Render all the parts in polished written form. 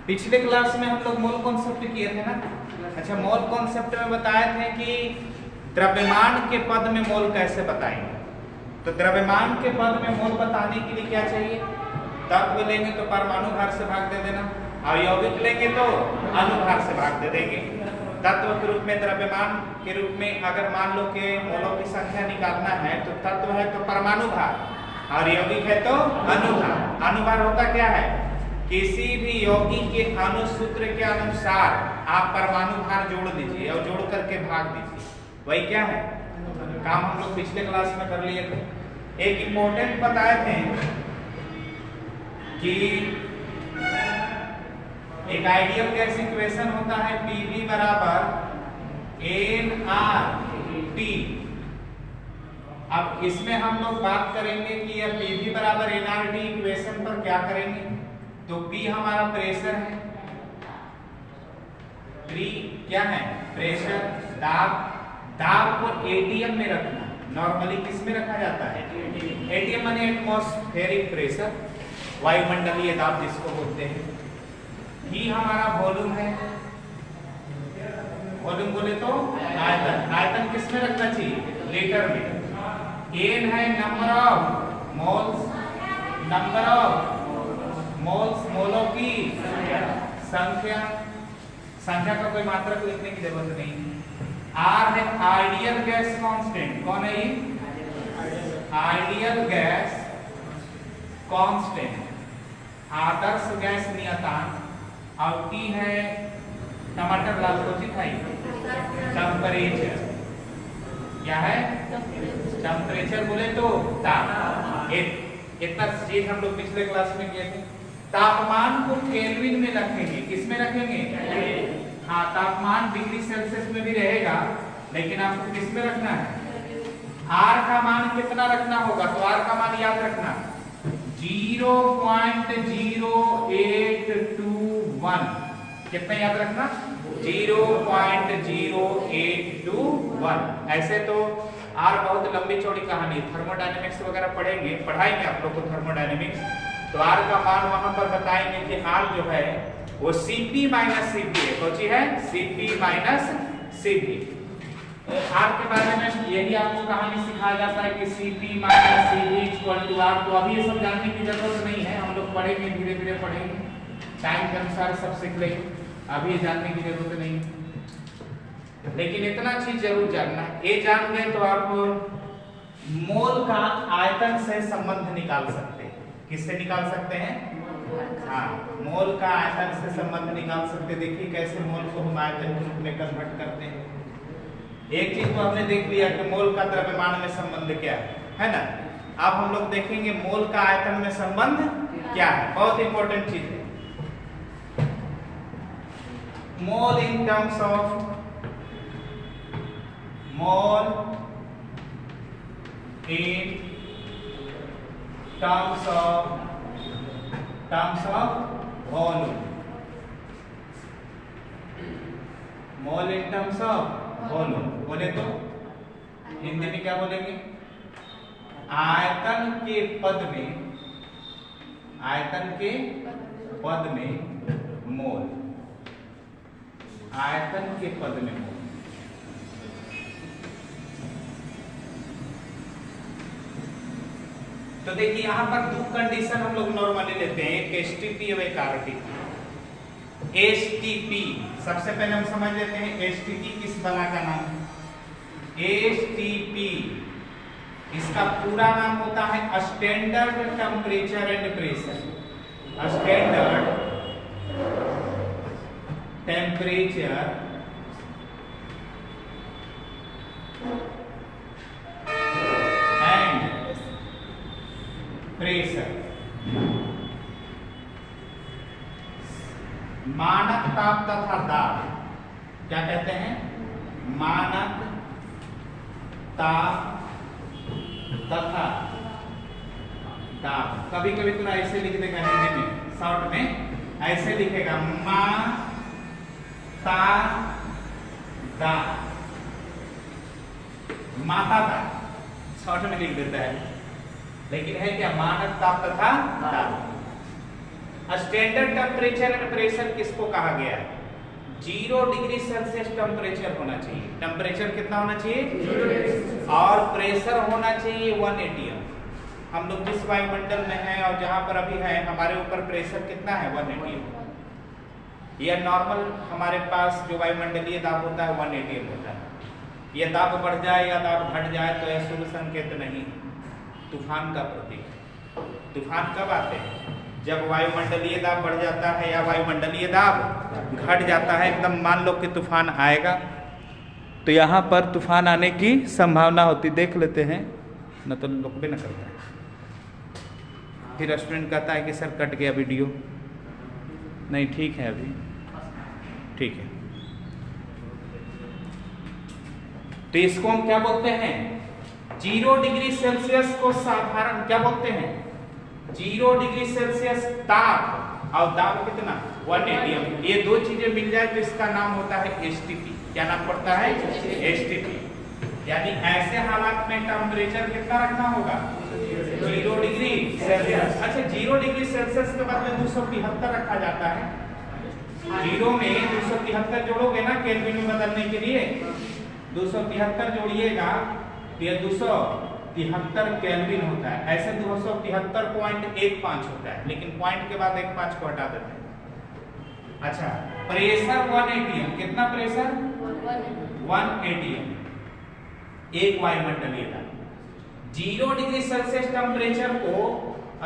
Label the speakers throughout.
Speaker 1: पिछले क्लास में हम लोग मोल कॉन्सेप्ट किए थे ना। अच्छा, मोल कॉन्सेप्ट में बताए थे कि द्रव्यमान के पद में मोल कैसे बताएंगे। तो द्रव्यमान के पद में मोल बताने के लिए क्या चाहिए? तत्व लेंगे तो परमाणु भार से भाग दे देना, और यौगिक लेंगे तो अनुभार से भाग दे देंगे। तत्व के रूप में, द्रव्यमान के रूप में अगर मान लो कि मोलों की संख्या निकालना है तो तत्व है तो परमाणु भार, और यौगिक है तो अनुभार। अनुभार होता क्या है? किसी भी यौगिक के अणुसूत्र के अनुसार आप परमाणु भार जोड़ दीजिए और जोड़ करके भाग दीजिए, वही क्या है काम हम लोग पिछले क्लास में कर लिए थे। एक इंपॉर्टेंट बताए थे कि एक आइडियल गैस इक्वेशन होता है PV बराबर nRT। अब इसमें हम लोग बात करेंगे कि यह PV बराबर nRT इक्वेशन पर क्या करेंगे। तो P हमारा प्रेशर है, P क्या है? प्रेशर, दाब। दाब को ATM में रखना, नॉर्मली किस में रखा जाता है? ATM माने एटमॉस्फेरिक प्रेशर, वायुमंडलीय दाब जिसको बोलते हैं। ही हमारा वॉल्यूम है, वॉल्यूम बोले तो आयतन। आयतन किस में रखना चाहिए? लीटर में। n है number of moles, number of moles, मोलों की संख्या। संख्या का कोई मात्रक लिखने की जरूरत नहीं। R है आइडियल गैस कांस्टेंट। कौन है ये? आइडियल गैस कांस्टेंट, आदर्श गैस नियतांक। और T है टमाटर लाल को खाई, टेम्परेचर। क्या है? टेम्परेचर बोले तो ताप। इतना चीज हम लोग पिछले क्लास में किए थे। तापमान को केल्विन में रखेंगे, किस में रखेंगे? हाँ, तापमान डिग्री सेल्सियस में भी रहेगा, लेकिन आपको किस में रखना है? R का मान कितना रखना होगा? तो R का मान याद रखना 0.0821। कितना याद रखना? 0.0821। ऐसे तो R बहुत लंबी चौड़ी कहानी, थर्मोडायनेमिक्स वगैरह पढ़ेंगे, पढ़ाएंगे आप लोग को थर्मोडायनेमिक्स। तो R का मान वहां पर बताएंगे कि R जो है वो Cp माइनस Cv है। कौन सी है? Cp minus Cv। R के बारे में यही आपको कहानी सिखाया जाता है कि Cp minus Cv equal to R। तो अभी ये सब जानने की जरूरत नहीं है, हम लोग पढ़ेंगे, धीरे धीरे पढ़ेंगे, टाइम के अनुसार सब सीख लेंगे, अभी ये जानने की जरूरत नहीं है। लेकिन इतना चीज जरूर जानना है, ये जान गए तो आप मोल का आयतन से संबंध निकाल सकते हैं। किससे निकाल सकते हैं? हाँ, मोल का आयतन से संबंध निकाल सकते। देखिए कैसे मोल को हम आयतन के रूप में कन्वर्ट करते हैं। एक चीज तो हमने देख लिया कि मोल का द्रव्यमान में संबंध क्या है ना। अब हम लोग देखेंगे मोल का आयतन में संबंध क्या है, बहुत इंपॉर्टेंट चीज है। Mole in terms of mole in terms of volume, mole in terms of volume बोले तो हिंदी में क्या बोलेंगे? आयतन के पद में, आयतन के पद में मोल, आयतन के पद में मोल। तो देखिए यहां पर दो कंडीशन हम लोग नॉर्मली लेते हैं, एक एसटीपी और एक आरटीपी। एसटीपी सबसे पहले हम समझ लेते हैं एसटीपी किस बला का नाम है। एसटीपी इसका पूरा नाम होता है standard temperature and pressure. Standard temperature pressure. मानक ताप तथा दाब क्या कहते हैं? मानक ताप तथा दाब। कभी कभी तो ऐसे लिख देगा हिंदी में, शॉर्ट में ऐसे लिखेगा मा ता दा, माता दा, शॉर्ट में लिख देता है, लेकिन है क्या? मानक ताप तथा दाब। स्टैंडर्ड टेम्परेचर एंड प्रेशर किसको कहा गया है? 0 डिग्री सेल्सियस टेम्परेचर होना चाहिए। टेम्परेचर कितना होना चाहिए? और प्रेशर होना चाहिए 1 atm। हम लोग जिस वायुमंडल में हैं और जहां पर अभी है, हमारे ऊपर प्रेशर कितना है? 1 atm। यह नॉर्मल हमारे पास जो वायुमंडलीय दाब होता है 1 atm होता है। यह दाब बढ़ जाए या दाब घट जाए तो यह शुभ संकेत नहीं, तूफान का प्रतीक। तूफान कब आते हैं? जब वायुमंडलीय दाब बढ़ जाता है या वायुमंडलीय दाब घट जाता है। एकदम मान लो कि तूफान आएगा, तो यहाँ पर तूफान आने की संभावना होती, देख लेते हैं, न तो रुक भी न करता है। फिर स्टूडेंट कहता है कि सर कट गया वीडियो। नहीं ठीक है, अभी ठीक है। तो इसको हम क्या बोलते हैं? 0 डिग्री सेल्सियस को साधारण क्या बोलते हैं? 0 डिग्री सेल्सियस ताप और दाब कितना? 1 atm। ये दो चीजें मिल जाए तो इसका नाम होता है STP। क्या नाम पड़ता है? STP। यानी ऐसे हालात में टेम्परेचर कितना रखना होगा? 0 डिग्री सेल्सियस। अच्छा, 0 डिग्री सेल्सियस के बदले 273 रखा जाता है। 0 में 273 जोड़ोगे ना केल्विन में बदलने के लिए, 273 जोड़िएगा तो यह 273 केल्विन होता है। ऐसे 273.15 होता है, लेकिन पॉइंट के बाद 15 को हटा देते हैं। अच्छा, प्रेशर 1 atm। कितना प्रेशर? 1 atm। एक वायुमंडलीय दाब। 0 डिग्री सेल्सियस टेम्परेचर को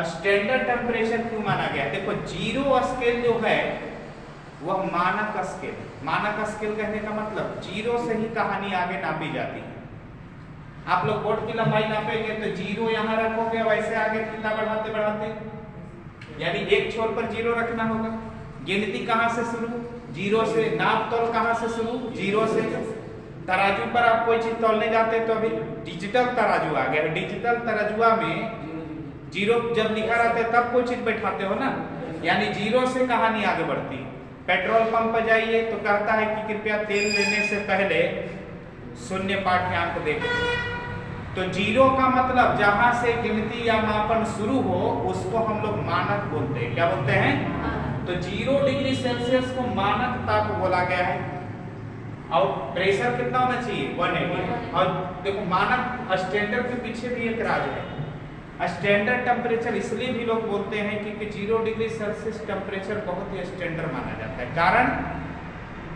Speaker 1: स्टैंडर्ड टेम्परेचर क्यों माना गया? देखो, 0 स्केल जो है वह मानक स्केल। मानक स्केल कहने का मतलब 0 से ही कहानी आगे नापी जाती है। आप लोग बोर्ड की लंबाई नापेंगे तो 0 यहाँ रखोगे, वैसे आगे कितना बढ़ाते बढ़ाते, यानी एक छोर पर 0 रखना होगा। गिनती कहाँ से शुरू? 0 से। नाप तोल कहाँ से शुरू? 0 से। तराजू पर आप कोई चीज तोलने जाते तो अभी डिजिटल तराजू आ गया। डिजिटल तराजुआ में 0 जब लिखा रहता है तब कोई चीज बैठाते हो ना, यानी 0 से कहानी आगे बढ़ती है। पेट्रोल पंप पर जाइए तो कहता है कि कृपया तेल लेने से पहले शून्य पाठ्यांक देखें। तो 0 का मतलब जहां से गिनती या मापन शुरू हो उसको हम लोग मानक बोलते हैं। क्या बोलते हैं? तो 0 डिग्री सेल्सियस को मानक ताप बोला गया है। और प्रेशर कितना होना चाहिए? 1 atm। और देखो, मानक स्टैंडर्ड के पीछे भी एक राज है। स्टैंडर्ड टेम्परेचर इसलिए भी लोग बोलते हैं क्योंकि 0 डिग्री सेल्सियस टेम्परेचर बहुत ही स्टैंडर्ड माना जाता है। कारण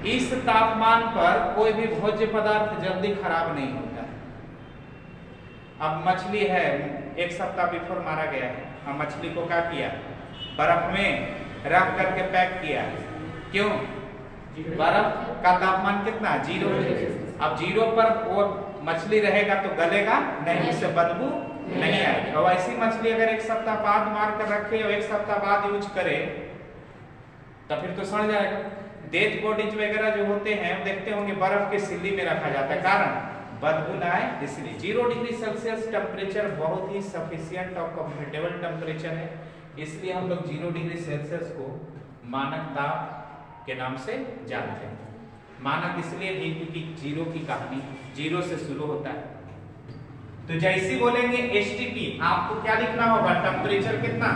Speaker 1: इस तापमान पर कोई भी भोज्य पदार्थ जल्दी खराब नहीं होता है। अब मछली है, 1 सप्ताह बिफोर मारा गया है, हम मछली को क्या किया? बर्फ में रख करके पैक किया। क्यों? बर्फ का तापमान कितना? 0। अब 0 पर वो मछली रहेगा तो गलेगा नहीं, उससे बदबू नहीं आएगी। और ऐसी मछली अगर 1 सप्ताह बाद मार कर रखे और 1 सप्ताह बाद यूज करे तो फिर तो सड़ जाएगा। डेथ बॉडीज वगैरह जो होते हैं देखते होंगे बर्फ के सिल्ली में रखा जाता है, कारण बदबू ना आए इसलिए। 0 डिग्री सेल्सियस टेम्परेचर बहुत ही सफिशिएंट और कंफर्टेबल टेम्परेचर है, इसलिए हम लोग 0 डिग्री सेल्सियस को मानक ताप के नाम से जानते हैं। मानक इसलिए भी क्योंकि 0 की कहानी 0 से शुरू होता है। तो जैसे बोलेंगे STP, आपको क्या लिखना होगा? टेम्परेचर कितना?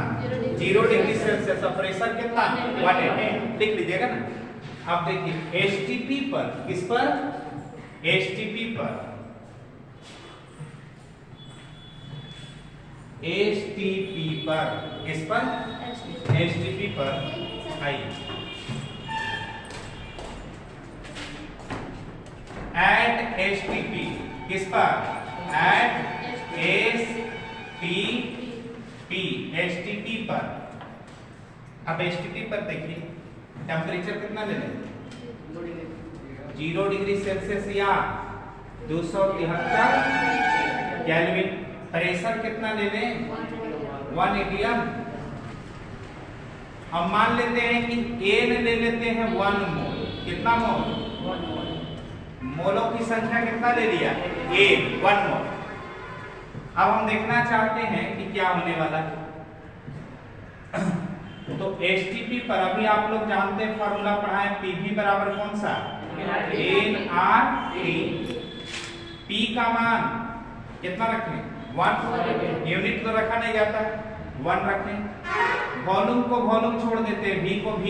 Speaker 1: 0 डिग्री सेल्सियस। और प्रेशर कितना? 1 atm। लिख लीजिएगा ना। अब देखिए STP पर, किस पर? STP पर, STP पर, किस पर? STP पर आइए। एट STP, किस पर? एट STP पर। अब STP पर देखिए टेम्परेचर कितना ले लें? 0 डिग्री सेल्सियस या 273 केल्विन। प्रेशर कितना ले लें? 1 atm। हम मान लेते हैं कि N ले लेते हैं 1 मोल। कितना मोल? मोलों की संख्या कितना ले लिया? 1 मोल। अब हम देखना चाहते हैं कि क्या होने वाला है। तो STP पर अभी आप लोग जानते हैं, फॉर्मूला पढ़ा है, PV बराबर कौन सा? nRT। P का मान कितना रखें? 1। यूनिट तो रखा नहीं जाता है, 1 रखें। वॉल्यूम को वॉल्यूम छोड़ देते हैं, v को v,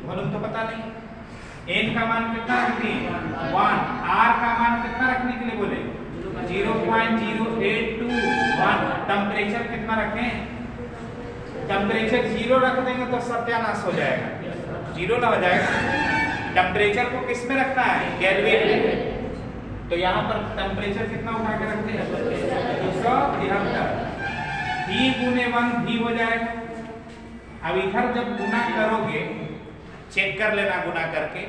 Speaker 1: वॉल्यूम तो पता नहीं। n का मान कितना रखते हैं 1, r का मान कितना रखने के लिए बोले 0.0821। टेम्परेचर कितना रखें, टेम्परेचर 0 रख देंगे तो सत्यानाश हो जाएगा, 0 ना हो जाएगा। टेम्परेचर को किस में रखना है, केल्विन में। तो यहाँ पर टेम्परेचर कितना उठा के रखते हैं 273, v गुने 1 v हो जाएगा। अब इधर जब गुना करोगे, चेक कर लेना गुना करके,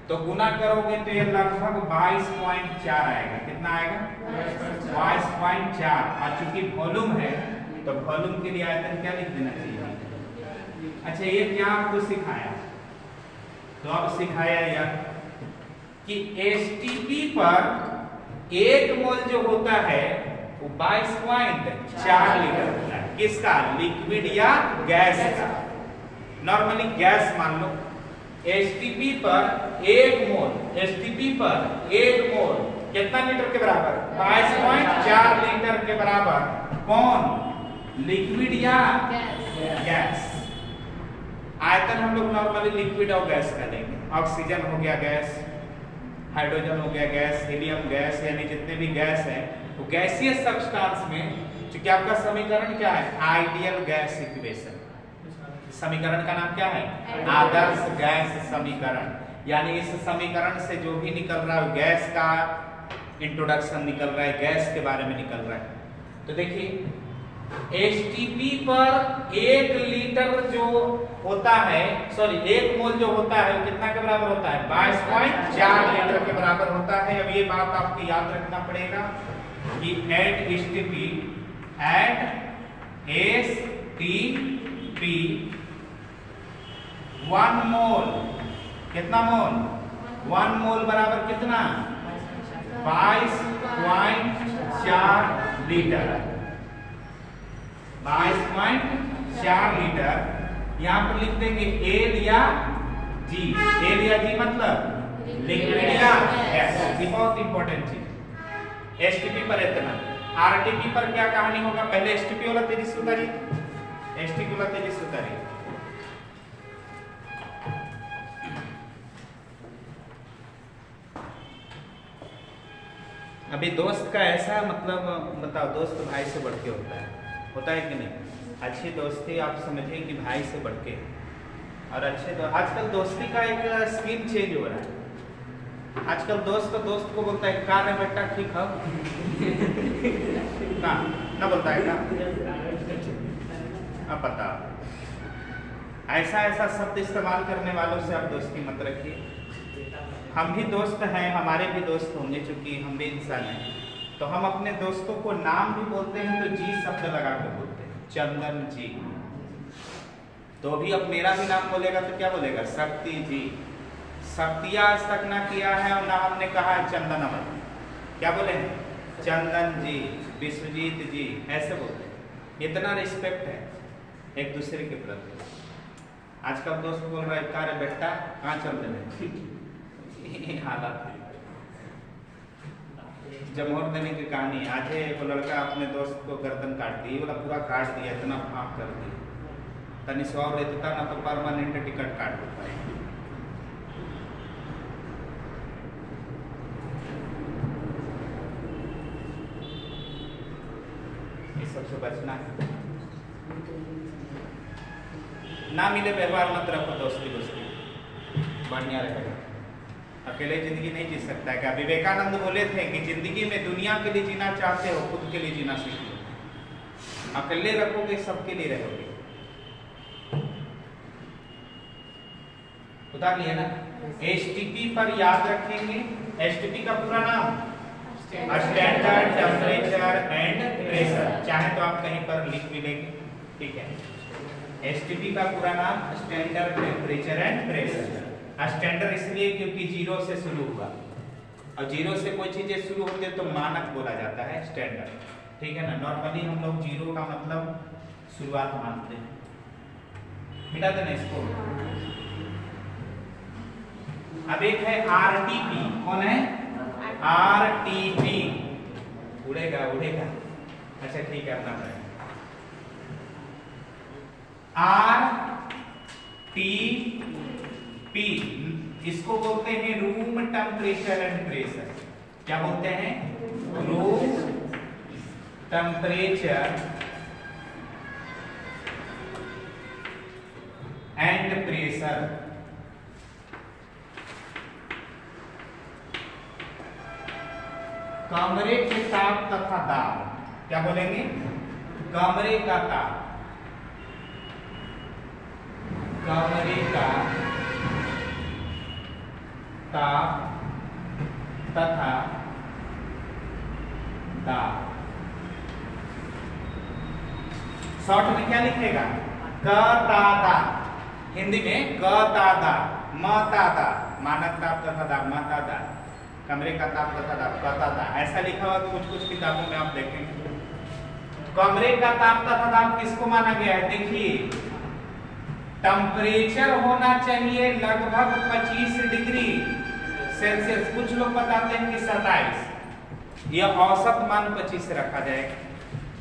Speaker 1: तो गुना करोगे तो ये लगभग 22.4 आएगा। कितना आएगा 22.4। और चूंकि वॉल्यूम है तो वॉल्यूम के लिए आयतन क्या लिख देना चाहिए। अच्छा ये क्या आपको सिखाया, तो अब सिखाया यह कि एसटीपी पर 1 मोल जो होता है वो 22.4 लीटर होता है। किसका, लिक्विड या गैस का। नॉर्मली गैस मान लो। एसटीपी पर 1 मोल, एसटीपी पर 1 मोल कितना लीटर के बराबर 22.4 लीटर के बराबर। कौन, लिक्विड या गैस। आयतन हम लोग नॉर्मली लिक्विड और गैस का लेंगे। ऑक्सीजन हो गया गैस, हाइड्रोजन हो गया गैस, हीलियम गैस, यानी जितने भी गैस है तो गैसीय सब्सटेंस में क्योंकि आपका समीकरण क्या है, आइडियल गैस इक्वेशन। समीकरण का नाम क्या है, आदर्श गैस समीकरण। यानी इस समीकरण से जो भी निकल रहा है गैस का इंट्रोडक्शन निकल रहा है, गैस के बारे में निकल रहा है। तो देखिए एसटीपी पर 1 लीटर जो होता है, सॉरी 1 मोल जो होता है वो कितना के बराबर होता है 22.4 लीटर के बराबर होता है। अब ये बात आपको याद रखना पड़ेगा कि एट एसटीपी 1 मोल, कितना मोल 1 मोल बराबर कितना 22.4 लीटर। 22.4 लीटर यहाँ पर लिख देंगे ए या जी। ए या जी मतलब लिक्विड या गैस। ये बहुत इंपॉर्टेंट चीज। एसटीपी पर इतना, आरटीपी पर क्या कहानी होगा, पहले एसटीपी वाला तेजी से उतारिए, एसटीपी वाला तेजी से उतारिए। अभी दोस्त का ऐसा मतलब बताओ, दोस्त भाई से बढ़ के होता है कि नहीं। अच्छी दोस्ती आप समझें कि भाई से बढ़ के, और अच्छे आजकल दोस्ती का एक स्कीम चेंज हो रहा है। आजकल दोस्त को बोलता है का रे बेटा ठीक है ना बोलता है का। अब पता ऐसा शब्द इस्तेमाल करने वालों से आप दोस्ती मत रखिए। हम भी दोस्त हैं, हमारे भी दोस्त होंगे, चूंकि हम भी इंसान हैं, तो हम अपने दोस्तों को नाम भी बोलते हैं तो जी शब्द लगा कर बोलते हैं, चंदन जी। तो भी अब मेरा भी नाम बोलेगा तो क्या बोलेगा, शक्ति जी। शक्तिया आज तक ना किया है और ना हमने कहा है चंदन अमर, क्या बोले चंदन जी, विश्वजीत जी, ऐसे बोलते हैं। इतना रिस्पेक्ट है एक दूसरे के प्रति। आजकल दोस्त बोल रहा है का रे बेटा कहाँ चल रहे हालात जमोर देने की कहानी। आज वो लड़का अपने दोस्त को गर्दन काट दी, बोला पूरा काट दिया, इतना फाँक कर दिया, तनी सौ रहता ना तो परमानेंट टिकट काट देता है। इस सबसे बचना है, ना मिले व्यवहार मत रखो, दोस्ती बढ़िया रहेगा। अकेले जिंदगी नहीं जी सकता है। क्या विवेकानंद बोले थे कि जिंदगी में दुनिया के लिए जीना चाहते हो, खुद के लिए जीना सीख लो। अकेले रखोगे सबके लिए रहोगे। उतार लिया ना। एसटीपी पर याद रखेंगे, एसटीपी का पूरा नाम स्टैंडर्ड टेम्परेचर एंड प्रेशर, चाहे तो आप कहीं पर लिख भी लेंगे, ठीक है। एसटीपी का पूरा नाम standard temperature and pressure. Standard इसलिए क्योंकि 0 से शुरू हुआ, और 0 से कोई चीजें शुरू होती है तो मानक बोला जाता है स्टैंडर्ड, ठीक है ना। नॉर्मली हम लोग 0 का मतलब शुरुआत मानते हैं। मिटा देना इसको। अब एक है आरटीपी, कौन है आरटीपी, उड़ेगा। अच्छा ठीक है, अपना आर टी पी, इसको बोलते हैं रूम टेम्परेचर एंड प्रेशर। क्या बोलते हैं? Room temperature and pressure. कमरे के ताप तथा दाब। क्या बोलेंगे? कमरे का ताप, कमरे का ताप तथा दाब। शॉर्ट में क्या लिखेगा? क ता दा, हिंदी में क ता दा, म ता दा, मानक ताप तथा दाब, म ता दा, कमरे का ताप तथा दाब, क ता दा, ऐसा लिखा हुआ कुछ कुछ किताबों में आप देखेंगे। कमरे का ताप तथा दाब किसको माना गया है? देखिए, टेम्परेचर होना चाहिए लगभग 25 डिग्री सेल्सियस, कुछ लोग बताते हैं कि 27, यह औसत मान 25 रखा जाएगा,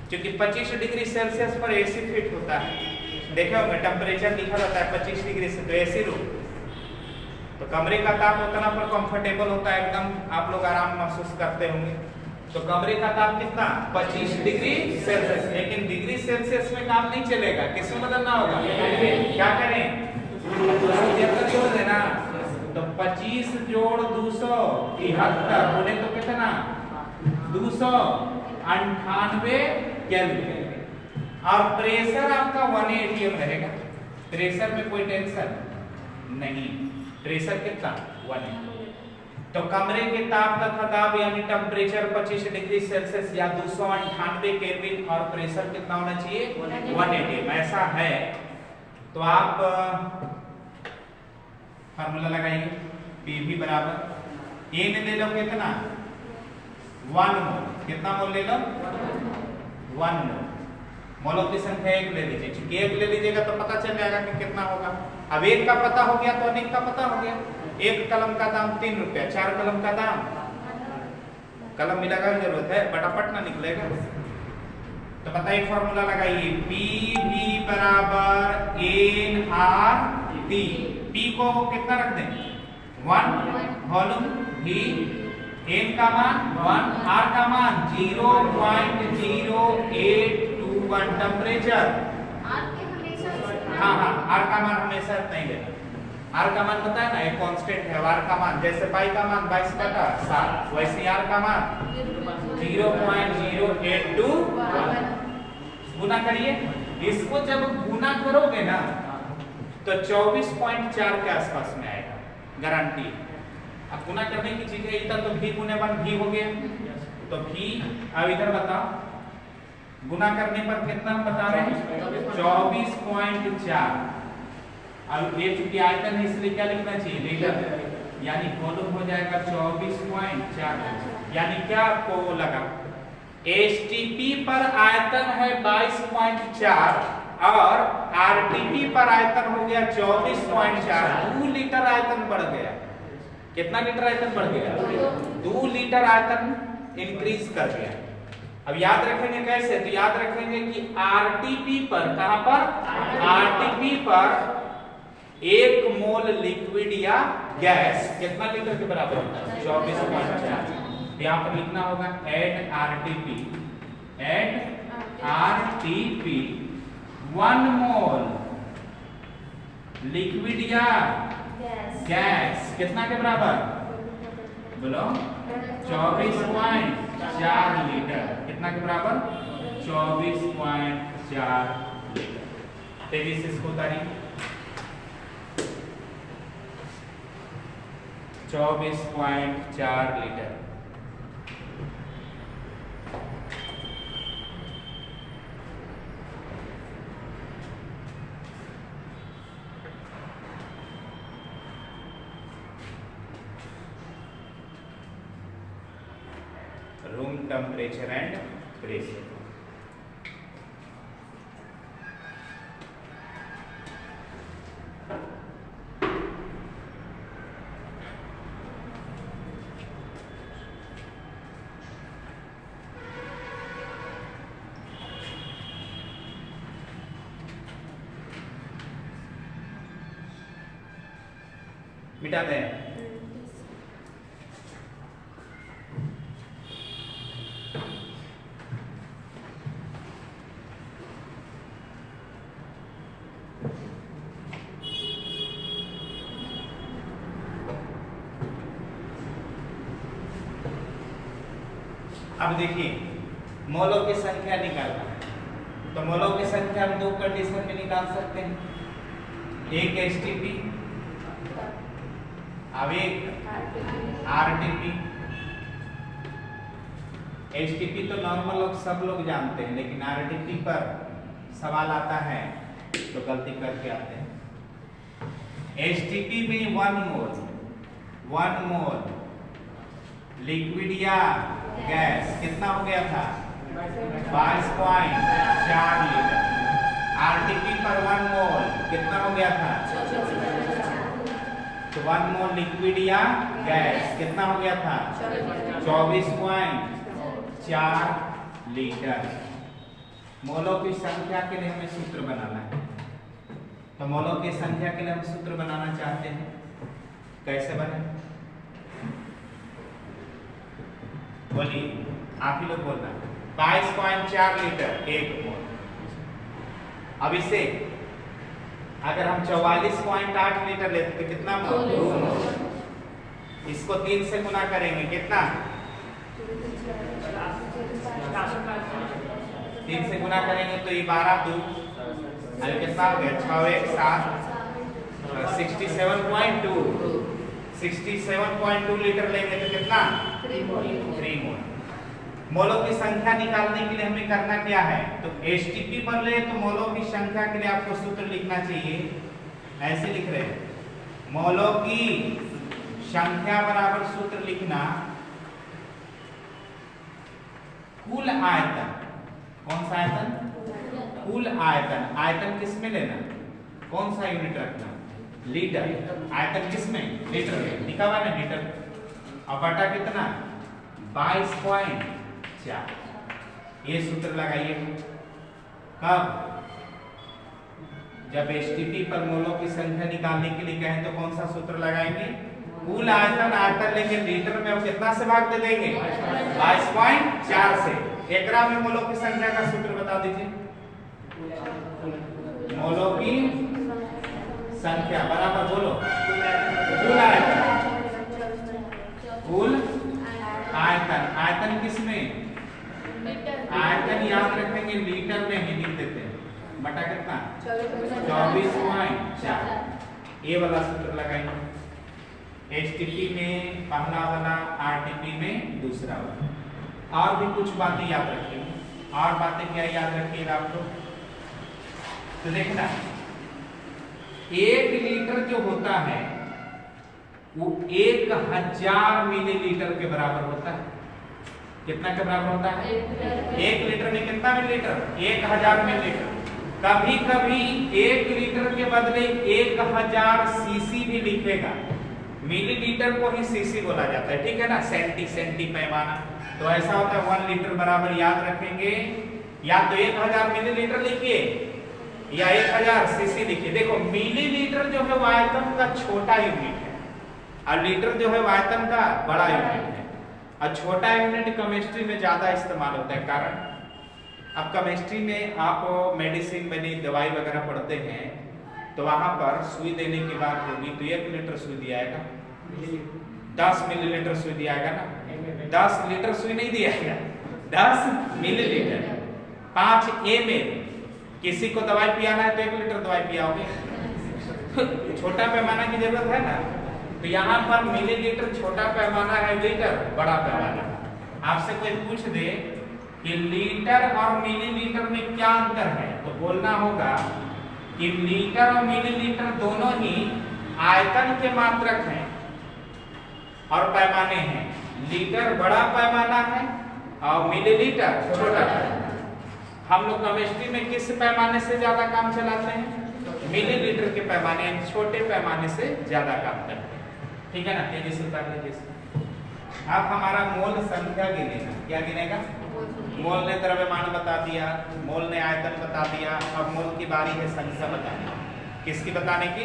Speaker 1: क्योंकि 25 डिग्री सेल्सियस पर एसी फिट होता है। देखे होंगे टेम्परेचर लिखा रहता है 25 डिग्री से, तो एसी रूम, तो कमरे का ताप उतना पर कंफर्टेबल होता है, एकदम आप लोग आराम महसूस करते होंगे। तो कमरे का ताप कितना? 25 डिग्री सेल्सियस। लेकिन डिग्री सेल्सियस में काम नहीं चलेगा, किसमें बदलना होगा? क्या करें? जोड़ देना, तो 25 जोड़ 273 बोले तो कितना? 298 केल्विन। और प्रेशर आपका 1 atm रहेगा, प्रेशर में कोई टेंशन नहीं। प्रेशर कितना? 1 atm। तो कमरे के ताप तथा दाब यानी टेम्परेचर 25 डिग्री सेल्सियस या 298 केल्विन, और प्रेशर कितना होना चाहिए? 1 atm। ऐसा है तो आप फार्मूला लगाइए, PV बराबर N ले लो कितना? 1 मोल। कितना मोल ले लो? 1 मोल। मोलों की संख्या 1 ले लीजिए, क्योंकि 1 ले लीजिएगा तो पता चल जाएगा कि कितना होगा। अब 1 का पता हो गया तो अनेक का पता हो गया। 1 कलम का दाम 3 रुपया, 4 कलम का दाम, कलम मिलाने की जरूरत है, फटाफट ना निकलेगा। तो बताइए फॉर्मूला लगाइए, PV बराबर NRT। P को कितना रख दें? 1, वॉल्यूम V, N का मान 1, R का मान 0.0821 टेम्परेचर। हाँ, R का मान हमेशा नहीं लेना, R का मान पता है ना, एक कांस्टेंट है। R का मान जैसे पाई का मान 22/7, वैसे R का मान 0.082 गुना करिए। इसको जब गुना करोगे ना तो 24.4 के आसपास में आएगा, गारंटी। अब गुना करने की चीज है, इधर तो V गुने 1 V हो गया, तो V। अब इधर बताओ गुना करने पर कितना हम बता रहे हैं? 24.4। अब ये चूंकि आयतन है इसलिए क्या लिखना चाहिए? लीटर, यानी वॉल्यूम हो जाएगा 24.4। यानी क्या आपको लगा? STP पर आयतन है 22.4 और RTP पर आयतन हो गया 24.4। 2 लीटर आयतन बढ़ गया। कितना लीटर आयतन बढ़ गया? 2 लीटर आयतन इंक्रीज कर गया। अब याद रखेंगे कैसे? तो याद रखेंगे कि RTP पर, कहां पर? RTP पर 1 मोल लिक्विड या गैस कितना लीटर के बराबर होता है? 24.4। यहाँ पर लिखना होगा एट RTP 1 मोल लिक्विड या गैस कितना के बराबर? बोलो 24.4 लीटर। कितना के बराबर? 24.4 लीटर। तेजी से इसको उतारिए। 24.4 litre. Room temperature and pressure. मिटा दें। अब देखिए मोलों की संख्या निकालना है, तो मोलों की संख्या हम दो कंडीशन में निकाल सकते हैं, एक एसटीपी अब एक आरटीपी। एसटीपी तो नॉर्मल लोग सब लोग जानते हैं, लेकिन आरटीपी पर सवाल आता है तो गलती करके आते हैं। एसटीपी में 1 मोल लिक्विड या गैस कितना हो गया था 22.4 लीटर। आरटीपी पर 1 मोल कितना हो गया था, तो 1 मोल लिक्विड या गैस कितना हो गया था 24.4 लीटर। मोलों की संख्या के लिए हमें सूत्र बनाना है, तो मोलों की संख्या के लिए हम सूत्र बनाना चाहते हैं, कैसे बने बोलिए, आप ही लोग बोलना। 22.4 लीटर 1 मोल। अब इसे अगर हम 44.8 लीटर लेते तो कितना मोल, 2 मोल। इसको 3 से गुना करेंगे कितना, 3 से गुना करेंगे तो ये 12 2 कितना हो गया 6 1 7 67.2 लीटर लेंगे तो कितना 3 मोल। मोलों की संख्या निकालने के लिए हमें करना क्या है, तो एसटीपी पर ले तो मोलों की संख्या के लिए आपको सूत्र लिखना चाहिए, ऐसे लिख रहे हैं, मोलों की संख्या बराबर सूत्र लिखना कुल आयतन। कौन सा आयतन, कुल आयतन। आयतन किस में लेना, कौन सा यूनिट रखना, लीटर। आयतन किस में, लीटर में, लिखा हुआ ना लीटर। अब बटा कितना 22.4। ये सूत्र लगाइए कब, जब एसटीपी पर मोलों की संख्या निकालने के लिए कहें तो कौन सा सूत्र लगाएंगे, कुल आयतन। आयतन लेके लीटर में कितना से भाग दे देंगे 22.4 से। एकरा में मोलों की संख्या का सूत्र बता दीजिए, मोलों की संख्या बराबर बोलो कुल आयतन, कुल आयतन। आयतन किसमें, आयतन याद रखेंगे लीटर में ही लिख देते हैं, बटा कितना 24.4। ये वाला सूत्र लगाएंगे, एचटीपी में पहला वाला, आरटीपी में दूसरा वाला। और भी कुछ बातें याद रखेंगे, और बातें क्या याद रखिएगा आप लोग, तो देखना 1 लीटर जो होता है वो 1000 मिलीलीटर के बराबर होता है। कितना के बराबर होता है, 1 लीटर में कितना मिलीलीटर, 1000 मिलीलीटर। कभी कभी 1 लीटर के बदले 1000 सीसी भी लिखेगा, मिलीलीटर को ही सीसी बोला जाता है, ठीक है ना, सेंटी पैमाना। तो ऐसा होता है 1 लीटर बराबर याद रखेंगे, या तो 1000 मिलीलीटर लिखिए या 1000 सीसी लिखिए। देखो मिलीलीटर जो है वो आयतन का छोटा यूनिट है और लीटर जो है वो आयतन का बड़ा यूनिट है, और छोटा यूनिट केमिस्ट्री में ज्यादा इस्तेमाल होता है। कारण अब केमिस्ट्री में आप मेडिसिन में दवाई वगैरह पढ़ते हैं तो वहां पर सुई देने की बात होगी तो 1 लीटर सुई दिया जाएगा, 10 मिलीलीटर सुई दिया जाएगा ना, 10 लीटर सुई नहीं दिया जाएगा, 10 मिलीलीटर। 5 ml, किसी को दवाई पियाना है तो 1 लीटर दवाई पियाओगे, छोटा पैमाना की जरूरत है ना। तो यहाँ पर मिलीलीटर छोटा पैमाना है, लीटर बड़ा पैमाना। आपसे कोई पूछ दे कि लीटर और मिलीलीटर में क्या अंतर है, तो बोलना होगा कि लीटर और मिलीलीटर दोनों ही आयतन के मात्रक हैं और पैमाने हैं। लीटर बड़ा पैमाना है और मिलीलीटर छोटा पैमाना। हम लोग केमिस्ट्री में किस पैमाने से ज्यादा काम चलाते हैं, मिलीलीटर के पैमाने, छोटे पैमाने से ज्यादा काम करते हैं, ठीक है ना। तेजी से कर लीजिए। अब हमारा मोल संख्या गिनेगा, क्या गिनेगा, मोल ने द्रव्यमान बता दिया, मोल ने आयतन बता दिया, अब मोल की बारी है संख्या बताने, किसकी बताने की,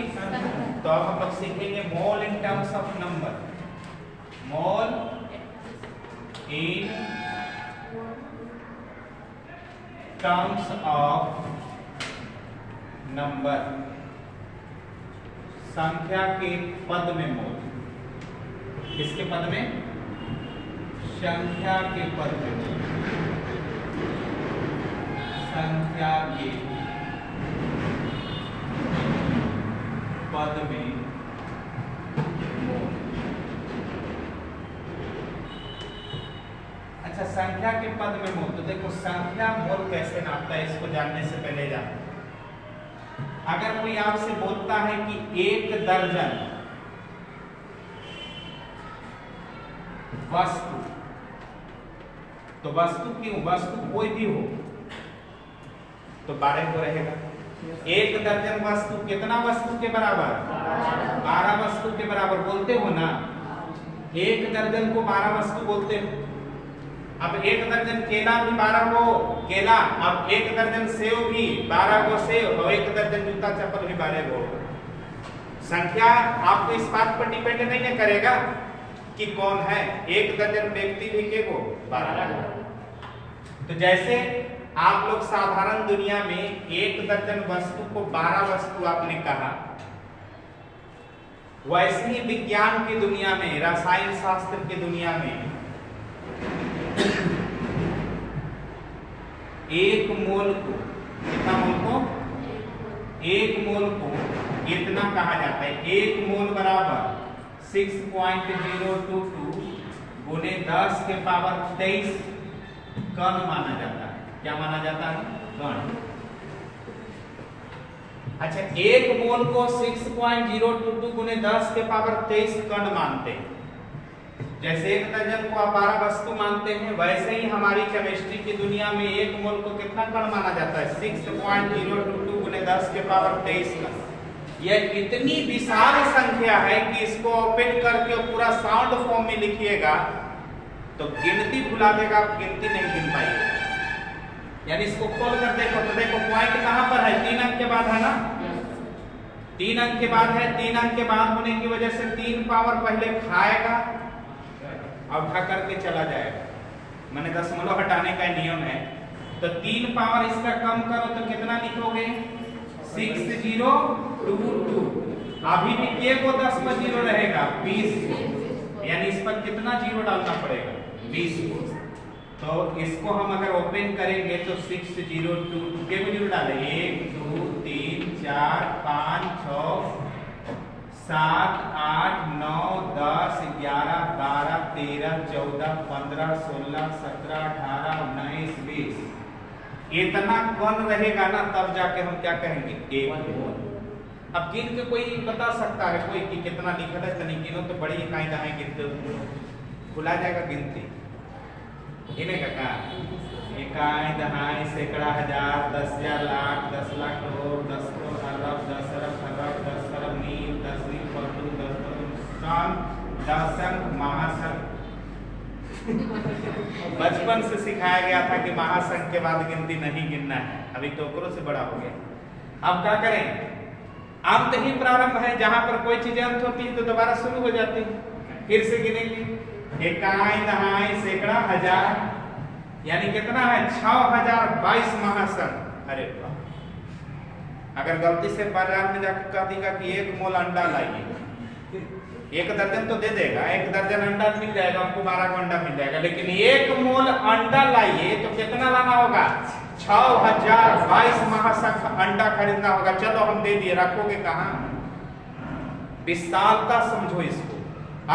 Speaker 1: तो अब हम लोग सीखेंगे mole in terms of number. Mole in terms of number, संख्या के पद में मोल। किसके पद में? संख्या के पद में मोल। संख्या के पद में मोल। अच्छा, संख्या के पद में मोल, तो देखो संख्या मोल कैसे नापता है इसको जानने से पहले जानो। अगर कोई आपसे बोलता है कि 1 दर्जन वस्तु, तो वस्तु क्यों, वस्तु कोई भी हो तो 12 को रहेगा। 1 दर्जन वस्तु कितना वस्तु के बराबर? 12 वस्तु के बराबर बोलते हो ना। 1 दर्जन को 12 वस्तु बोलते हो। अब 1 दर्जन केला भी 12 को केला, अब 1 दर्जन सेव भी 12 को सेव, और 1 दर्जन जूता चप्पल भी 12 को। संख्या आपको इस बात पर डिपेंड नहीं करेगा कि कौन है। 1 दर्जन व्यक्ति भी के को 12। तो जैसे आप लोग साधारण दुनिया में 1 दर्जन वस्तु को 12 वस्तु आपने कहा, वैसे ही विज्ञान की दुनिया में, रसायन शास्त्र की दुनिया में 1 मोल को, कितना मोल को? 1 मोल को इतना कहा जाता है। 1 मोल बराबर 6.022 गुने 10 के पावर 23 कण माना जाता है। क्या माना जाता है? कण। अच्छा, 1 मोल को 6.022 गुने 10 के पावर 23 कण मानते हैं। जैसे 1 दर्जन को आप 12 वस्तु मानते हैं, वैसे ही हमारी केमिस्ट्री की दुनिया में 1 मोल को कितना कण माना जाता है? 6.022 गुने 10 के पावर 23 कण। यह इतनी विशाल संख्या है कि इसको ओपन करके पूरा साउंड फॉर्म में लिखिएगा तो गिनती भुला देगा, आप गिनती नहीं गिन पाइएगा। यानी इसको खोल कर देखो तो देखो पॉइंट कहां पर है? 3 अंक के बाद है ना। 3 अंक के बाद है। 3 अंक के बाद होने की वजह से 3 पावर पहले खाएगा और उठा करके चला जाएगा। मैंने दशमलव हटाने का नियम है। तो 3 पावर इसका कम करो तो कितना लिखोगे? 6022। अभी भी के को 10 पर 0 रहेगा, 20, यानी इस पर कितना 0 डालना पड़ेगा? 20 को। तो इसको हम अगर ओपन करेंगे तो 602 के को 0 डालें। 1 2 3 4 5 6 7 8 9 10 11 12 13 14 15 16 17 18 19 20। इतना कण रहेगा ना, तब जाके हम क्या कहेंगे? 1 मोल। अब गिन के कोई बता सकता है कोई कि कितना लिखा है? तनी गिनो तो बड़ी इकाई दहाई गिनते भुला जाएगा गिनती। गिनेगा का? इकाई दहाई सैकड़ा हजार 10,000 लाख 10 लाख करोड़ 10 करोड़ अरब 10 अरब खरब 10 खरब मील 10 मील पलटू 10 सन 10 अंक महासंख। बचपन से सिखाया गया था कि महासंख के बाद गिनती नहीं गिनना है। अभी तो ओकरों से बड़ा हो गया। अब क्या करें? अंत ही प्रारंभ है। जहां पर कोई चीज अंत होती है तो दोबारा शुरू हो जाती है। फिर से गिनेंगे। इकाई दहाई सैकड़ा हजार, यानी कितना है? 6022 महासंख। अरे वाह! अगर गलती से बाजार में जाकर कह देगा कि 1 मोल अंडा लाइए, 1 दर्जन तो दे देगा, 1 दर्जन अंडा मिल जाएगा, आपको 12 को अंडा मिल जाएगा। लेकिन 1 मोल अंडा लाइए तो कितना लाना होगा? 6022 महासंख अंडा खरीदना होगा। चलो हम दे दिए, रखोगे कहां? विशालता समझो इसको।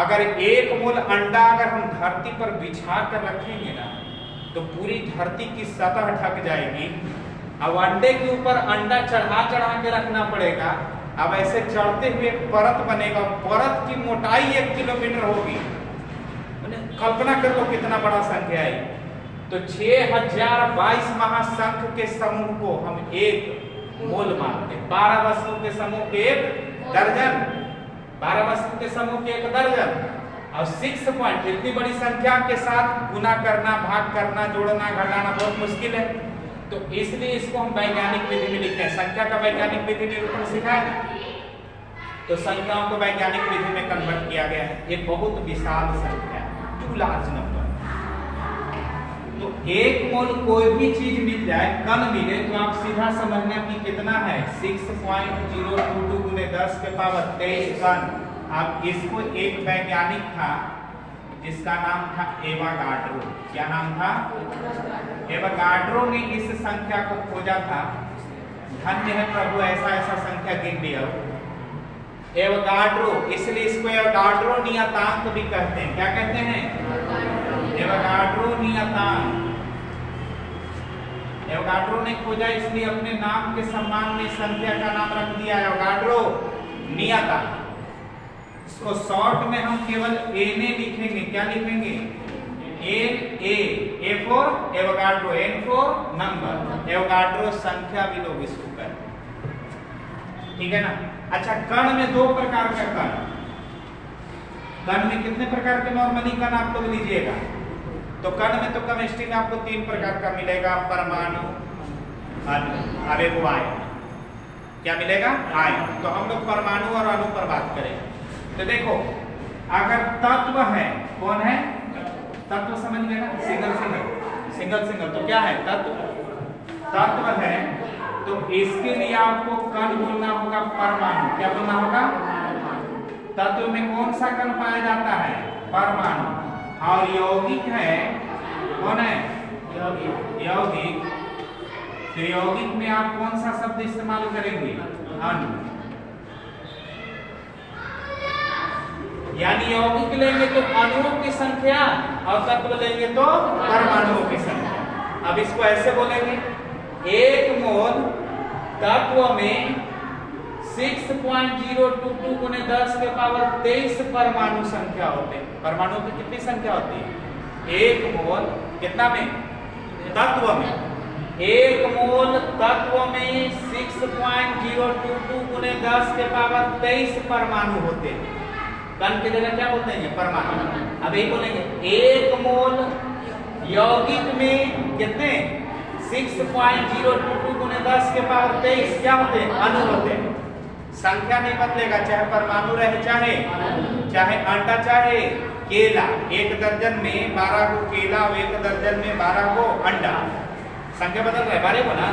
Speaker 1: अगर 1 मोल अंडा अगर हम धरती पर बिछा कर रखेंगे ना तो पूरी धरती की सतह ढक जाएगी। अब अंडे के ऊपर अंडा चढ़ा के रखना पड़ेगा। अब ऐसे चढ़ते हुए परत बनेगा, परत की मोटाई 1 किलोमीटर होगी। कल्पना कर लो कितना बड़ा संख्या है। तो 6022 महासंख के समूह को हम 1 मोल मानते हैं। 12 वस्तु के समूह के 1 दर्जन, 12 वस्तु के समूह के 1 दर्जन। और 6 पॉइंट, इतनी बड़ी संख्या के साथ गुना करना, भाग करना, जोड़ना, घटाना बहुत मुश्किल है। तो इसलिए इसको हम वैज्ञानिक विधि में लिखते हैं। संख्या का वैज्ञानिक विधि निरूपण सिखाया। तो संख्याओं को वैज्ञानिक विधि में कन्वर्ट किया गया है। ये बहुत विशाल संख्या है, टू लार्ज नंबर। तो एक मोल कोई भी चीज मिल जाए, कण मिले, तो आप सीधा समझना कि कितना है 6.022 गुने 10 के पावर 23 कण। अब इसको एक वैज्ञानिक था जिसका नाम था एवोगाड्रो। क्या नाम था? एवोगाड्रो ने इस संख्या को खोजा था। धन्य है प्रभु, ऐसा ऐसा संख्या गिन दिया एवोगाड्रो, इसलिए इसको एवोगाड्रो नियतांक भी कहते हैं। क्या कहते हैं? एवोगाड्रो नियतांक। एवोगाड्रो ने खोजा, इसलिए अपने नाम के सम्मान में संख्या का नाम रख दिया एवोगाड्रो नियतांक। इसको शॉर्ट में हम केवल एन लिखेंगे। क्या लिखेंगे? A for Avogadro, N for number. Avogadro संख्या भी लोग इसको कहते हैं, ठीक है ना। अच्छा, कण में दो प्रकार का कण में कितने प्रकार के नॉर्मली कण आप लोग लीजिएगा? तो कण में तो केमिस्ट्री में आपको 3 प्रकार का मिलेगा, परमाणु, अणु, अरेगो आयन। क्या मिलेगा? आयन। तो हम लोग परमाणु और अणु पर बात करेंगे। तो देखो, अगर तत्व है, कौन है? तत्व समझ में ना, सिंगल। तो क्या है? तत्व है, तो इसके लिए आपको कण बोलना होगा परमाणु। क्या बोलना होगा? तत्व में कौन सा कण पाया जाता है? परमाणु। और यौगिक है, कौन है? यौगिक। तो यौगिक में आप कौन सा शब्द इस्तेमाल करेंगे? अणु। यानी यौगिक लेंगे तो अणुओं की संख्या और तत्व लेंगे तो परमाणुओं की संख्या। अब इसको ऐसे बोलेंगे, एक मोल तत्व में 6.022 गुने 10 के पावर 23 परमाणु संख्या होते हैं। परमाणु की कितनी संख्या होती है? एक मोल कितना में? तत्व में। एक मोल तत्व में 6.022 गुने 10 के पावर 23 परमाणु होते हैं। कण की जगह क्या बोलते हैं? परमाणु। अब यही बोलेंगे, एक मोल यौगिक में कितने? 6.022 गुने 10 के पावर 23 क्या होते हैं? अणु होते हैं। संख्या नहीं बदलेगा, चाहे परमाणु रहे, चाहे अंडा, चाहे केला। 1 दर्जन में 12 को केला और 1 दर्जन में 12 को अंडा। संख्या बदल रहा है 12 को ना।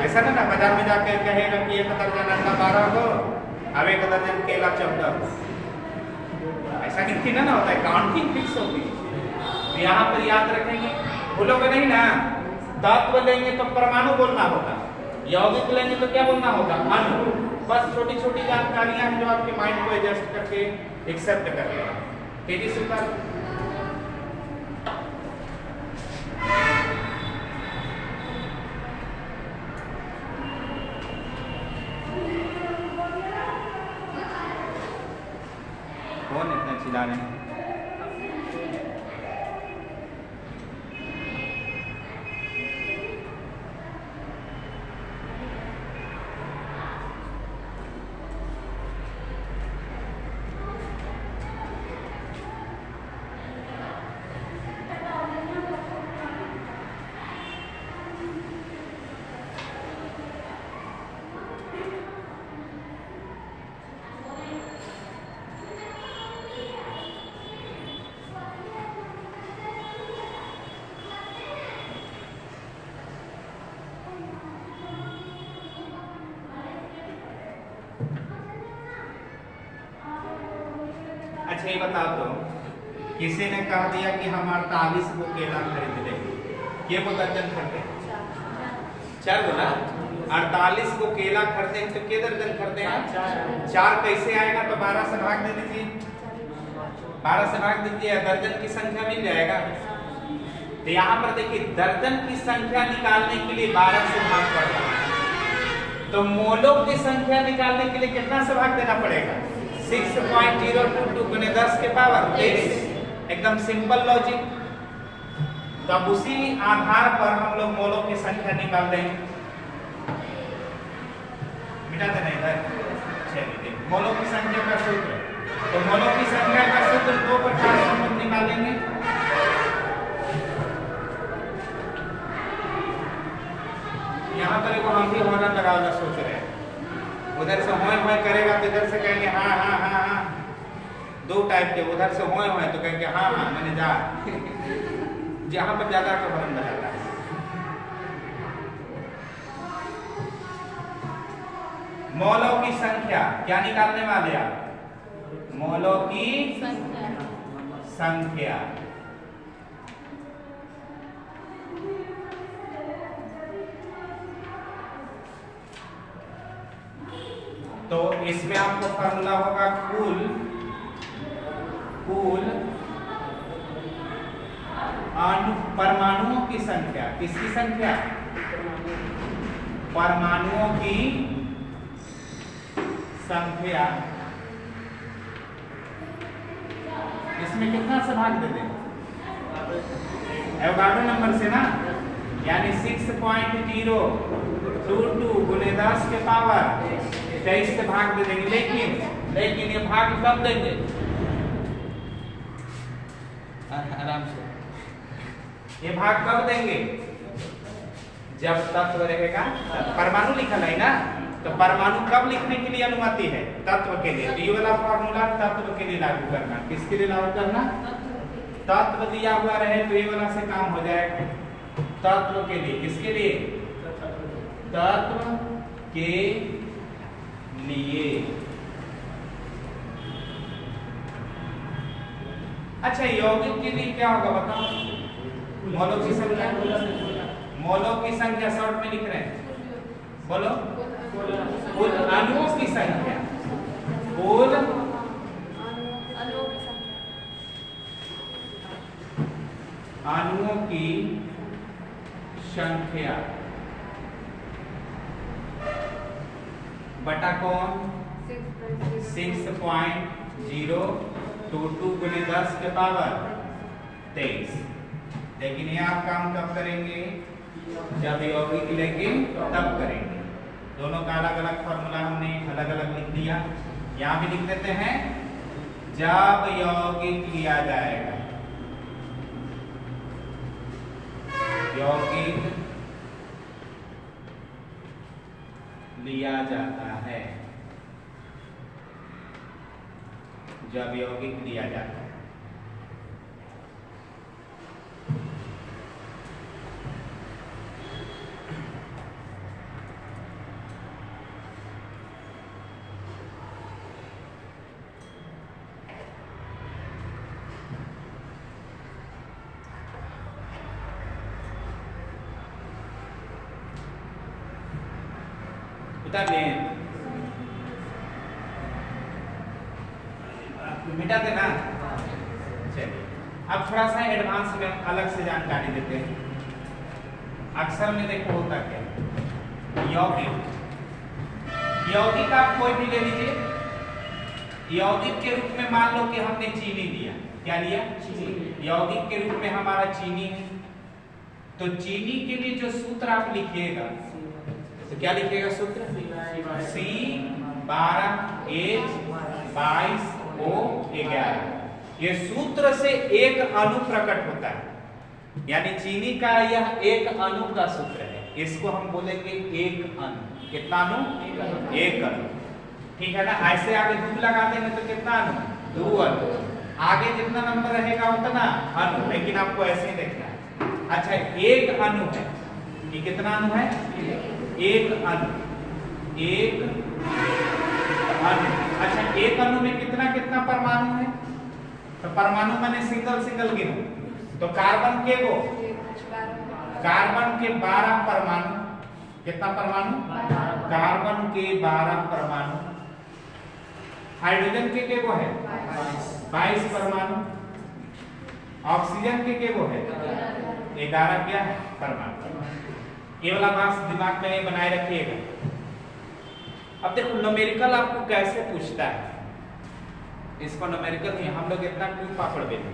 Speaker 1: ऐसा ना बाजार में जाकर कहेगा कि 1 दर्जन अंडा 12 को, अब 1 दर्जन केला 14 को। ऐसा गिनती ना होता है, काउंटिंग फिक्स होती है। तो यहाँ पर याद रखेंगे, भूलोगे नहीं ना। तत्व लेंगे तो परमाणु बोलना होगा, यौगिक लेंगे तो क्या बोलना होगा? अणु। बस छोटी छोटी जानकारियां हैं जो आपके माइंड को एडजस्ट करके एक्सेप्ट कर लेगा। तेजी से कर। कौन इतना चिल्ला रहे हैं? अच्छा ये बताओ, तो किसी ने कह दिया कि हम 48 को केला खरीद लेंगे, ये वो दर्जन खरीदे? 4 बोला। 48 को केला खरीदे तो के दर्जन खरीदे हैं? 4 कैसे आएगा? तो 12 से भाग दे दीजिए, 12 से भाग दीजिए, दर्जन की संख्या मिल जाएगा। तो यहाँ पर देखिए, दर्जन की संख्या निकालने के लिए 12 से भाग पड़ रहा है। तो मोलों की संख्या निकालने के लिए कितना से भाग देना पड़ेगा? 6.022 गुने 10 के पावर 23। एकदम सिंपल लॉजिक। तो अब उसी आधार पर हम लोग मोलों की संख्या निकाल देंगे। मिटा देना इधर। चलिए, मोलों की संख्या का सूत्र। तो मोलों की संख्या का सूत्र 2 प्रकार से हम लोग निकालेंगे। यहाँ पर हम भी हॉर्न लगाना सोच रहे हैं। उधर से होए करेगा तो इधर से कहेंगे हाँ हाँ हाँ हाँ। दो टाइप के, उधर से होए तो कहेंगे हाँ हाँ मैंने जा, जहां पर ज्यादा का हॉर्न बजाता है। मौलों की संख्या क्या निकालने वाले आप? मौलों की संख्या। तो इसमें आपको फार्मूला होगा कुल परमाणुओं की संख्या। किसकी संख्या? परमाणुओं की संख्या। इसमें कितना से भाग दे दें? एवोगाड्रो नंबर से ना, यानी 6.022 गुने 10 के पावर 23 से भाग दे देंगे। लेकिन ये भाग कब देंगे? आराम से। ये भाग कब देंगे? जब तत्व रहेगा। परमाणु लिखा है ना, तो परमाणु कब लिखने के लिए अनुमति है? तत्व के लिए। ये वाला फॉर्मूला तत्व के लिए लागू करना। किसके लिए लागू करना? तत्व दिया हुआ रहे तो ये वाला से काम हो जाएगा। तत्व के लिए। किसके लिए? तत्व के लिए। अच्छा, यौगिक के लिए क्या होगा बताओ? मौलों की संख्या। मौलों की संख्या शॉर्ट में लिख रहे हैं, बोलो। कुल अणुओं की संख्या। कुल अणुओं की संख्या बटा कौन? 6.022 गुने 10 के पावर 23। लेकिन ये आप काम कब करेंगे? जब यौगिक लेंगे तब करेंगे। दोनों का अलग अलग फॉर्मूला हमने अलग अलग लिख दिया। यहाँ भी लिख देते हैं, जब यौगिक लिया जाएगा। यौगिक लिया जाता है। जब यौगिक लिया जाता है। मिटा देना। चलिए, अब थोड़ा सा एडवांस में अलग से जानकारी देते हैं। अक्सर में देखो होता क्या, यौगिक आप कोई भी ले लीजिए। यौगिक के रूप में मान लो कि हमने चीनी लिया। क्या लिया? यौगिक के रूप में हमारा चीनी है। तो चीनी के लिए जो सूत्र आप लिखिएगा, तो क्या लिखिएगा सूत्र? C12H22O11। ये सूत्र से एक अणु प्रकट होता है, यानी चीनी का यह एक अणु का सूत्र है। इसको हम बोलेंगे एक अणु। कितना अणु? एक अणु। ठीक है ना। ऐसे आगे 2 लगा देंगे तो कितना अणु? 2 अणु। आगे जितना नंबर रहेगा उतना अणु, लेकिन आपको ऐसे ही देखना है। अच्छा, एक अणु है। ये कितना अणु है? एक अणु। एक अणु। अच्छा, एक अणु में कितना कितना परमाणु है? तो परमाणु माने सिंगल गिनो। तो कार्बन के वो कार्बन के 12 परमाणु। कितना परमाणु? कार्बन के 12 परमाणु। हाइड्रोजन के वो है 22 परमाणु। ऑक्सीजन के वो है 11 क्या परमाणु। ये वाला बात दिमाग में बनाए रखिएगा। अब देखो न्यूमेरिकल आपको कैसे पूछता है। इसको न्यूमेरिकल नहीं, हम लोग इतना क्यों पापड़ बेले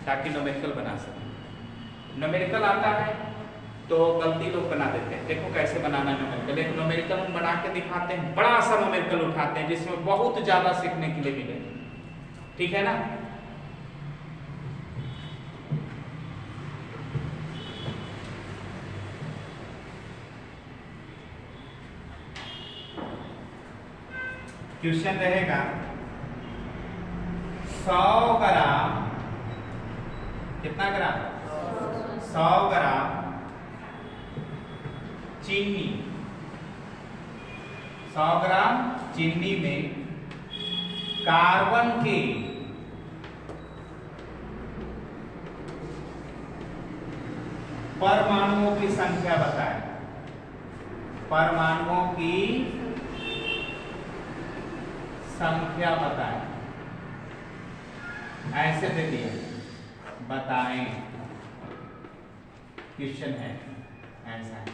Speaker 1: ताकि न्यूमेरिकल बना सके। न्यूमेरिकल आता है तो गलती लोग बना देते हैं। देखो कैसे बनाना न्यूमेरिकल। एक न्यूमेरिकल हम बना के दिखाते हैं, बड़ा सा न्यूमेरिकल उठाते हैं जिसमें बहुत ज्यादा सीखने के लिए मिले। ठीक है ना। क्वेश्चन रहेगा 100 ग्राम, कितना ग्राम? 100 ग्राम चीनी, 100 ग्राम चीनी में कार्बन के परमाणुओं की संख्या बताएं। परमाणुओं की संख्या बताएं, ऐसे दे दिया, बताएं। क्वेश्चन है ऐसा है,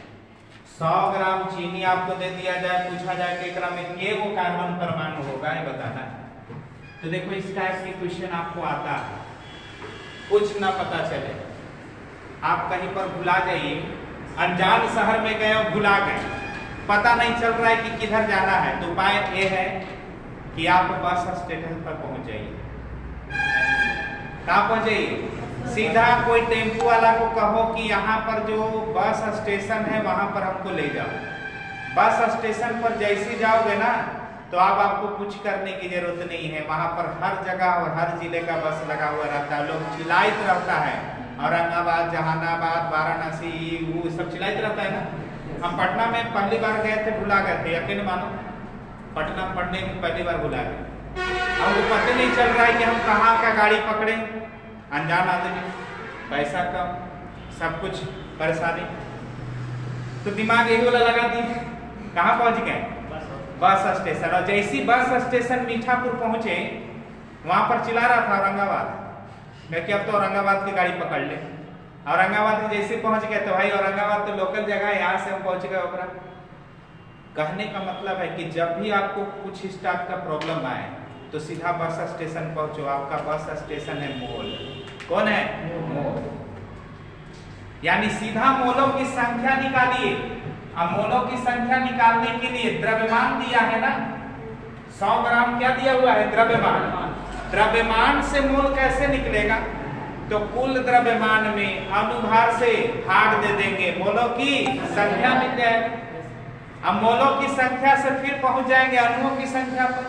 Speaker 1: 100 ग्राम चीनी आपको दे दिया जाए, पूछा जाए कि एकरा में के वो कार्बन परमाणु होगा, ये बताना। तो देखो इस टाइप के क्वेश्चन आपको आता है, कुछ ना पता चले, आप कहीं पर भुला जाइए, अनजान शहर में गए और भुला गए, पता नहीं चल रहा है कि किधर जाना है, तो उपाय ये है कि आप बस स्टेशन पर पहुंच जाइए। कहाँ पहुंच जाइए? सीधा कोई टेम्पो वाला को कहो कि यहाँ पर जो बस स्टेशन है वहां पर हमको ले जाओ। बस स्टेशन पर जैसे जाओगे ना तो अब आपको कुछ करने की जरूरत नहीं है, वहां पर हर जगह और हर जिले का बस लगा हुआ रहता है, लोग चिल्लाइत रहता है, औरंगाबाद, जहानाबाद, वाराणसी, वो सब चिल्लाइत रहता है ना। हम पटना में पहली बार गए थे, भुला गए थे, यकीन मानो, पटना पढ़ने में पहली बार भुला गए, हमको पता नहीं चल रहा है कि हम कहाँ का गाड़ी पकड़े, अनजान आदमी, पैसा कम, सब कुछ परेशानी, तो दिमाग यही वाला लगा दिए, कहाँ पहुंच गए? Bus station. और जैसी बस स्टेशन मीठापुर पहुंचे, वहां पर चिल्ला रहा था औरंगाबाद, मैं कि अब तो औरंगाबाद की गाड़ी पकड़ ले। औरंगाबाद जैसे पहुंच गए तो भाई औरंगाबाद तो लोकल जगह है, यहाँ से हम पहुंच गए ओकरा। कहने का मतलब है कि जब भी आपको कुछ इस टाइप का प्रॉब्लम आए तो सीधा बस स्टेशन पहुंचो। आपका बस स्टेशन है मोल। कौन है? मोल। यानी सीधा मोलों की संख्या निकालिए। अब मोलों की संख्या निकालने के लिए द्रव्यमान दिया है ना, 100 ग्राम क्या दिया हुआ है? द्रव्यमान। द्रव्यमान से मोल कैसे निकलेगा? तो कुल द्रव्यमान में अनुभार से भाग दे देंगे, मोलों की संख्या मिल जाएगी। अब मोलों की संख्या से फिर पहुंच जाएंगे अणुओं की संख्या पर।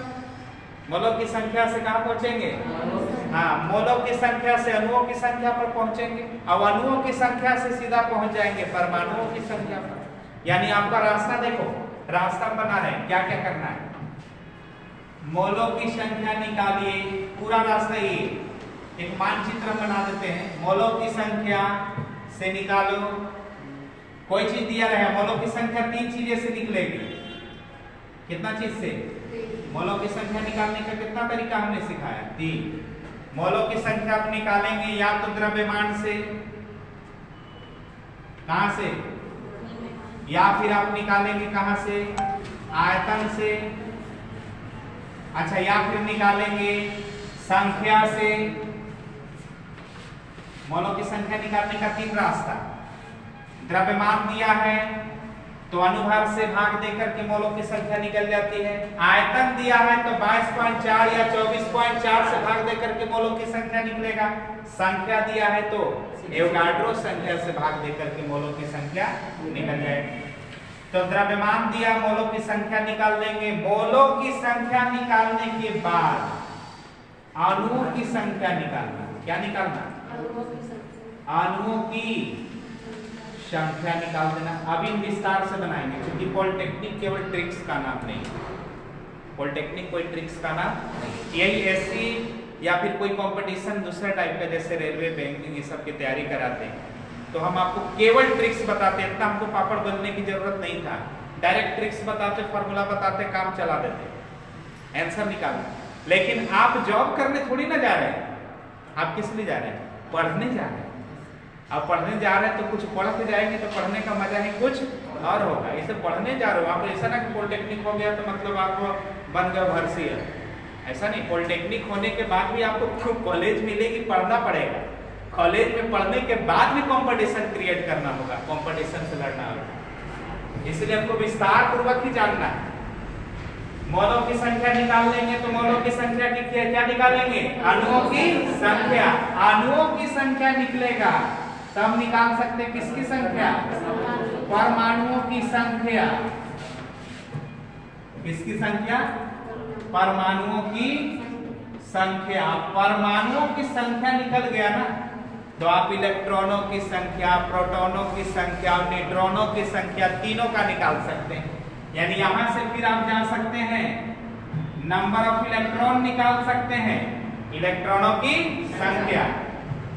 Speaker 1: मोलों की संख्या से कहां पहुंचेंगे? हाँ, मोलों की संख्या से अणुओं की संख्या पर पहुंचेंगे। अब अणुओं की संख्या से सीधा पहुंच जाएंगे परमाणुओं की संख्या पर। यानी आपका रास्ता देखो, रास्ता बना है, क्या क्या करना है? मोलों की संख्या निकालिए, पूरा रास्ता ये एक मानचित्र बना देते हैं। मोलों की संख्या से निकालो, कोई चीज दिया रहे, मोलों की संख्या 3 चीजें से निकलेगी। कितना चीज से? मोलों की संख्या निकालने का कितना तरीका हमने सिखाया? 3। मोलों की संख्या आप निकालेंगे या तो द्रव्यमान से, कहां से? या फिर आप निकालेंगे कहां से? आयतन से। अच्छा, या फिर निकालेंगे संख्या से। मोलों की संख्या निकालने का 3 रास्ता। द्रव्यमान दिया है तो अनुभार से भाग देकर के मोलों की संख्या निकल जाती है। आयतन दिया है तो 22.4 या 24.4 से भाग देकर के मोलों की संख्या निकलेगा। संख्या दिया है तो एवोगाड्रो संख्या से भाग देकर के मोलों की संख्या निकल जाएगी। तो द्रव्यमान दिया, मोलों की संख्या निकाल देंगे। मोलों की संख्या निकालने के बाद अणुओं की संख्या निकालना। क्या निकालना? अणुओं की संख्या निकाल देना। अभी विस्तार से बनाएंगे, क्योंकि पॉलिटेक्निक केवल ट्रिक्स का नाम नहीं, पॉलिटेक्निक कोई ट्रिक्स का नाम नहीं। यही ऐसी या फिर कोई कंपटीशन दूसरे टाइप का, जैसे रेलवे, बैंकिंग, ये सब की तैयारी कराते हैं, तो हम आपको केवल ट्रिक्स बताते हैं। इतना हमको पापड़ बनने की जरूरत नहीं था, डायरेक्ट ट्रिक्स बताते, फॉर्मूला बताते, काम चला देते, आंसर निकालते। लेकिन आप जॉब करने थोड़ी ना जा रहे हैं, आप किस लिए जा रहे हैं? पढ़ने जा रहे हैं। अब पढ़ने जा रहे हैं तो कुछ पढ़ के जाएंगे तो पढ़ने का मजा ही कुछ और होगा। इसे पढ़ने जा रहे हो आप, ऐसा ना कि पॉलिटेक्निक हो गया तो मतलब आप बन गए भरसी है, ऐसा नहीं। पॉलिटेक्निक होने के बाद भी आपको कॉलेज मिलेगी, पढ़ना पड़ेगा। कॉलेज में पढ़ने के बाद भी कंपटीशन क्रिएट करना होगा, कंपटीशन से लड़ना होगा। इसलिए आपको विस्तार पूर्वक ही जानना है। मोलों की संख्या निकाल लेंगे तो मोलों की संख्या की क्या निकालेंगे? अणुओं की संख्या। अणुओं की संख्या निकलेगा तब निकाल सकते किसकी संख्या? परमाणुओं की संख्या। किसकी संख्या? परमाणुओं की संख्या। परमाणुओं की संख्या निकल गया ना, तो आप इलेक्ट्रॉनों की संख्या, प्रोटॉनों की संख्या और न्यूट्रॉनों की संख्या तीनों का निकाल सकते हैं। यानी यहां से फिर आप जा सकते हैं नंबर ऑफ इलेक्ट्रॉन निकाल सकते हैं, इलेक्ट्रॉनों की संख्या,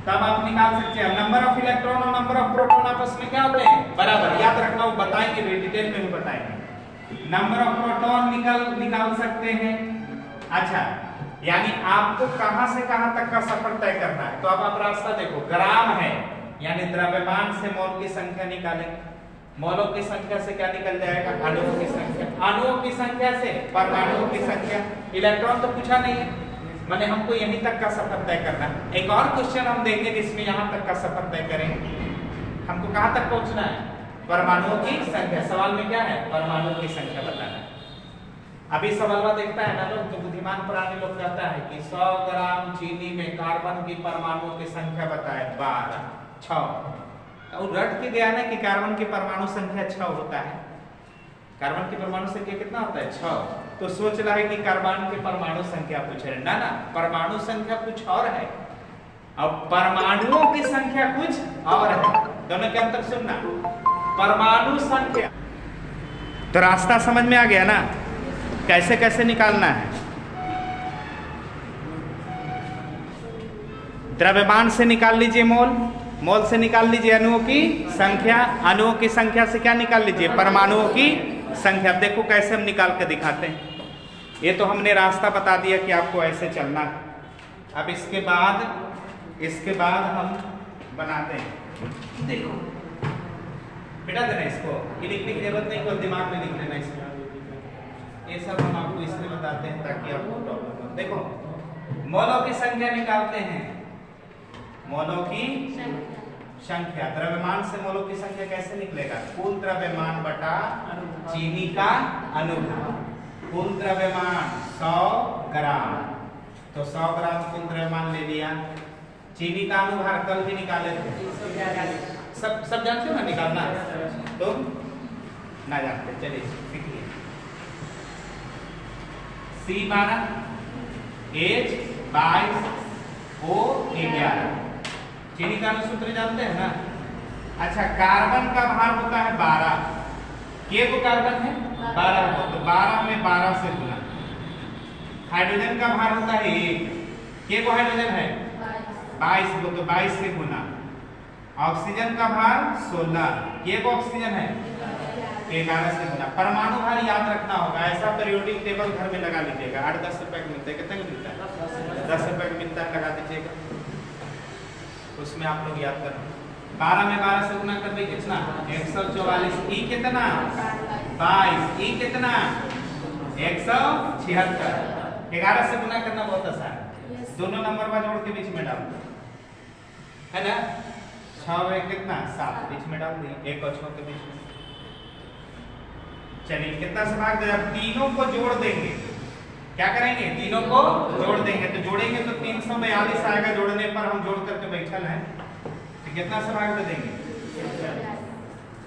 Speaker 1: तब आप निकाल सकते हैं। नंबर ऑफ इलेक्ट्रॉन और नंबर ऑफ प्रोटॉन आपस में क्या होते हैं? बराबर। याद रखना, वो बताएंगे भी, डिटेल में भी बताएंगे। नंबर ऑफ प्रोटॉन निकाल सकते हैं। अच्छा, यानी आपको कहां से कहां तक का सफर तय करना है, तो अब आप रास्ता देखो। ग्राम है, यानी द्रव्यमान से मोल की संख्या निकालेंगे। मोलों की संख्या से क्या निकल जाएगा? अणुओं की संख्या। अणुओं की संख्या से परमाणुओं की संख्या। इलेक्ट्रॉन तो पूछा नहीं है, माने हमको यहीं तक का सफर तय करना है। एक और क्वेश्चन हम देंगे जिसमें यहां तक का सफर तय करेंगे। हमको कहां तक पहुंचना है? परमाणुओं की संख्या। सवाल में क्या है? परमाणुओं की संख्या बताना है। अभी सवाल देखता है ना लोग, तो बुद्धिमान प्राणी लोग कहता है कि 100 ग्राम चीनी में कार्बन की परमाणुओं की संख्या बताए 12, 6। और रट के गया ना कि कार्बन की परमाणु संख्या 6 होता है। कार्बन की परमाणु संख्या कितना होता है? 6। तो सोच रहा है कि कार्बन की परमाणु संख्या पूछ रहे। ना ना, परमाणु संख्या कुछ और है और परमाणुओं की संख्या कुछ और है। दोनों के अंतर सुनना। परमाणु संख्या, तो रास्ता समझ में आ गया ना, कैसे कैसे निकालना है। द्रव्यमान से निकाल लीजिए मोल, मोल से निकाल लीजिए अणुओं की संख्या, अणुओं की संख्या से क्या निकाल लीजिए? परमाणुओं की संख्या। देखो कैसे हम निकाल के दिखाते हैं। ये तो हमने रास्ता बता दिया कि आपको ऐसे चलना है। अब इसके बाद हम बनाते हैं। देखो बेटा, देना इसको, ये लिखने की जरूरत नहीं, कोई दिमाग में लिख लेना इसको। ये सब हम आपको इसलिए बताते हैं ताकि आपको प्रॉब्लम हो। देखो मोलों की संख्या निकालते हैं। मोलों की संख्या, द्रव्यमान से मोलों की संख्या कैसे निकलेगा? कुल द्रव्यमान बटा चीनी का अनुभाग। कुल द्रव्यमान 100 ग्राम, तो 100 ग्राम कुल द्रव्यमान ले लिया। चीनी का अनुभाग कल भी निकाले थे, सब जानते हो ना निकालना, तो ना जानते, चलिए सीखिए। C12, H22, O11। चीनी का सूत्र जानते हैं ना? अच्छा, कार्बन का भार होता है 12। के को कार्बन है 12 को, तो 12 में 12 से गुना। हाइड्रोजन का भार होता है 1, के को हाइड्रोजन है 22 को, तो 22 से गुना। ऑक्सीजन का भार 16, के को ऑक्सीजन है 11 से गुना। परमाणु भार याद रखना होगा, ऐसा पीरियोडिक टेबल घर में लगा लीजिएगा। 8-10 रुपए का मिलता है। कितने का मिलता है? 10 रुपए का मिलता है, लगा दीजिएगा, उसमें आप लोग याद करना। 12 में 12 से गुना कर दे कितना? 144। ई कितना? 22। ई कितना? 176। 11 से गुना करना बहुत आसान है। दोनों नंबर का जोड़ के बीच में डाल दो, है ना? 6 में कितना? 7, बीच में डाल दिए, 1 और 6 के बीच में। चलिए कितना से भाग दे? अब तीनों को जोड़ देंगे। क्या करेंगे? तीनों को जोड़ देंगे। तो जोड़ेंगे तो 342 आएगा। जोड़ने पर हम जोड़ करके बैठल हैं, तो कितना से भाग दे देंगे?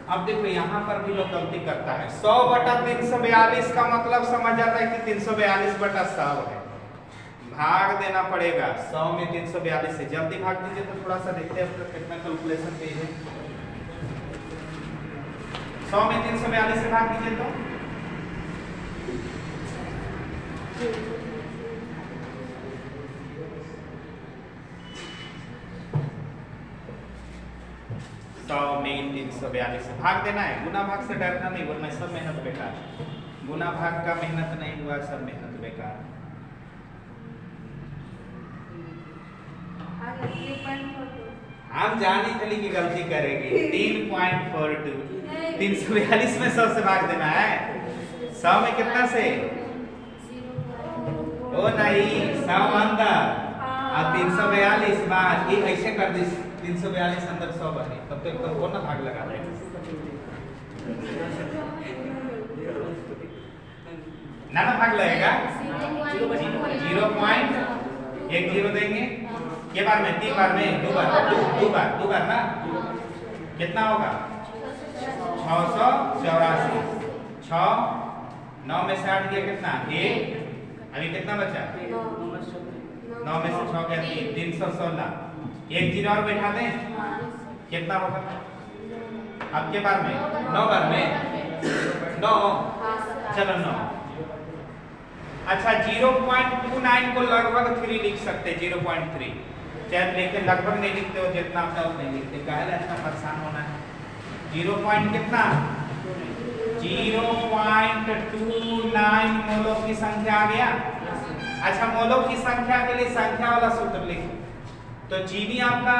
Speaker 1: अब देखो यहाँ पर भी लोग गलती करता है। 100 बटा 342 का मतलब समझ जाता है कि 342 बटा 100 है। भाग देना पड़ेगा 100 में 342 से। जल्दी भाग दीजिए तो थोड़ा सा देखते हैं कितना कैलकुलेशन पेज है। 100 में 342 से भाग दीजिए तो 100 में 342 से भाग देना है। गुना भाग से डरना नहीं, वरना सब मेहनत बेकार। गुना भाग का मेहनत नहीं हुआ, सब मेहनत बेकार। हम जानी चली की गलती करेंगे। 3.42 342 में 100 से भाग देना है। 100 में कितना से? ओ नहीं, 100 अंदर और 342 बाहर। ये ऐसे कर दी, 342 अंदर 100 बने, तब तो एकदम वो ना भाग लगा देगा। ना भाग लगेगा 0.10 देंगे। ये बार में, 3 बार में, 2 बार ना कितना होगा? 684। 6 9 में से 8 गया कितना? 1 अभी कितना बचा? 9 में से 6 गया 3, 316। एक जीरो और बैठा दें, कितना होगा आपके बार में? 9 बार में 9, चलो 9। अच्छा 0.29 को लगभग 3 लिख सकते, 0.3 चाहे लेकिन लगभग नहीं लिखते हो, जितना आता है नहीं लिखते, काहे इतना परेशान होना है। 0. कितना? 0.29 मोलों की संख्या आ गया। अच्छा मोलों की संख्या के लिए संख्या वाला सूत्र लिखो, तो चीनी आपका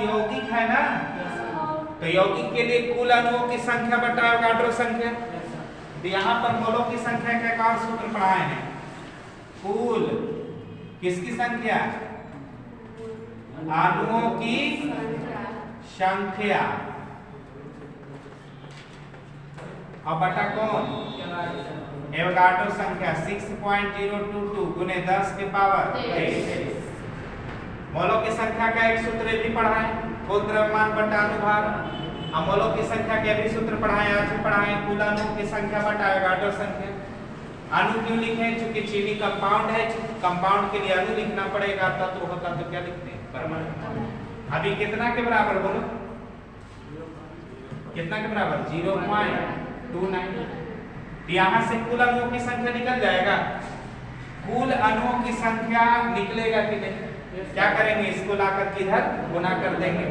Speaker 1: यौगिक है ना, तो यौगिक के लिए कुल अणुओं की संख्या बटा एवोगाड्रो संख्या। तो यहाँ पर मोलों की संख्या का एक और सूत्र पढ़ाए हैं, कुल किसकी संख्या? अणुओं की संख्या और बटा कौन? एवोगाड्रो संख्या 6.022 गुने 10 के पावर 23। मोलों की संख्या का एक सूत्र भी पढ़ाए, कुल द्रव्यमान बटा अनुभार। मोलों की संख्या के भी सूत्र पढ़ाए, आज पढ़ाए कुल अणुओं की संख्या बटा एवोगाड्रो संख्या। अणु क्यों लिखे? क्योंकि चीनी कंपाउंड है, कंपाउंड के लिए अणु लिखना पड़ेगा, तत्व होता तो क्या लिखते हैं? परमाणु। अभी कितना के बराबर बोलो, कितना के बराबर? 0.29। यहाँ से कुल अणुओं की संख्या निकल जाएगा। कुल अणुओं की संख्या निकलेगा कि नहीं? क्या करेंगे? इसको लाकर किधर गुना कर देंगे।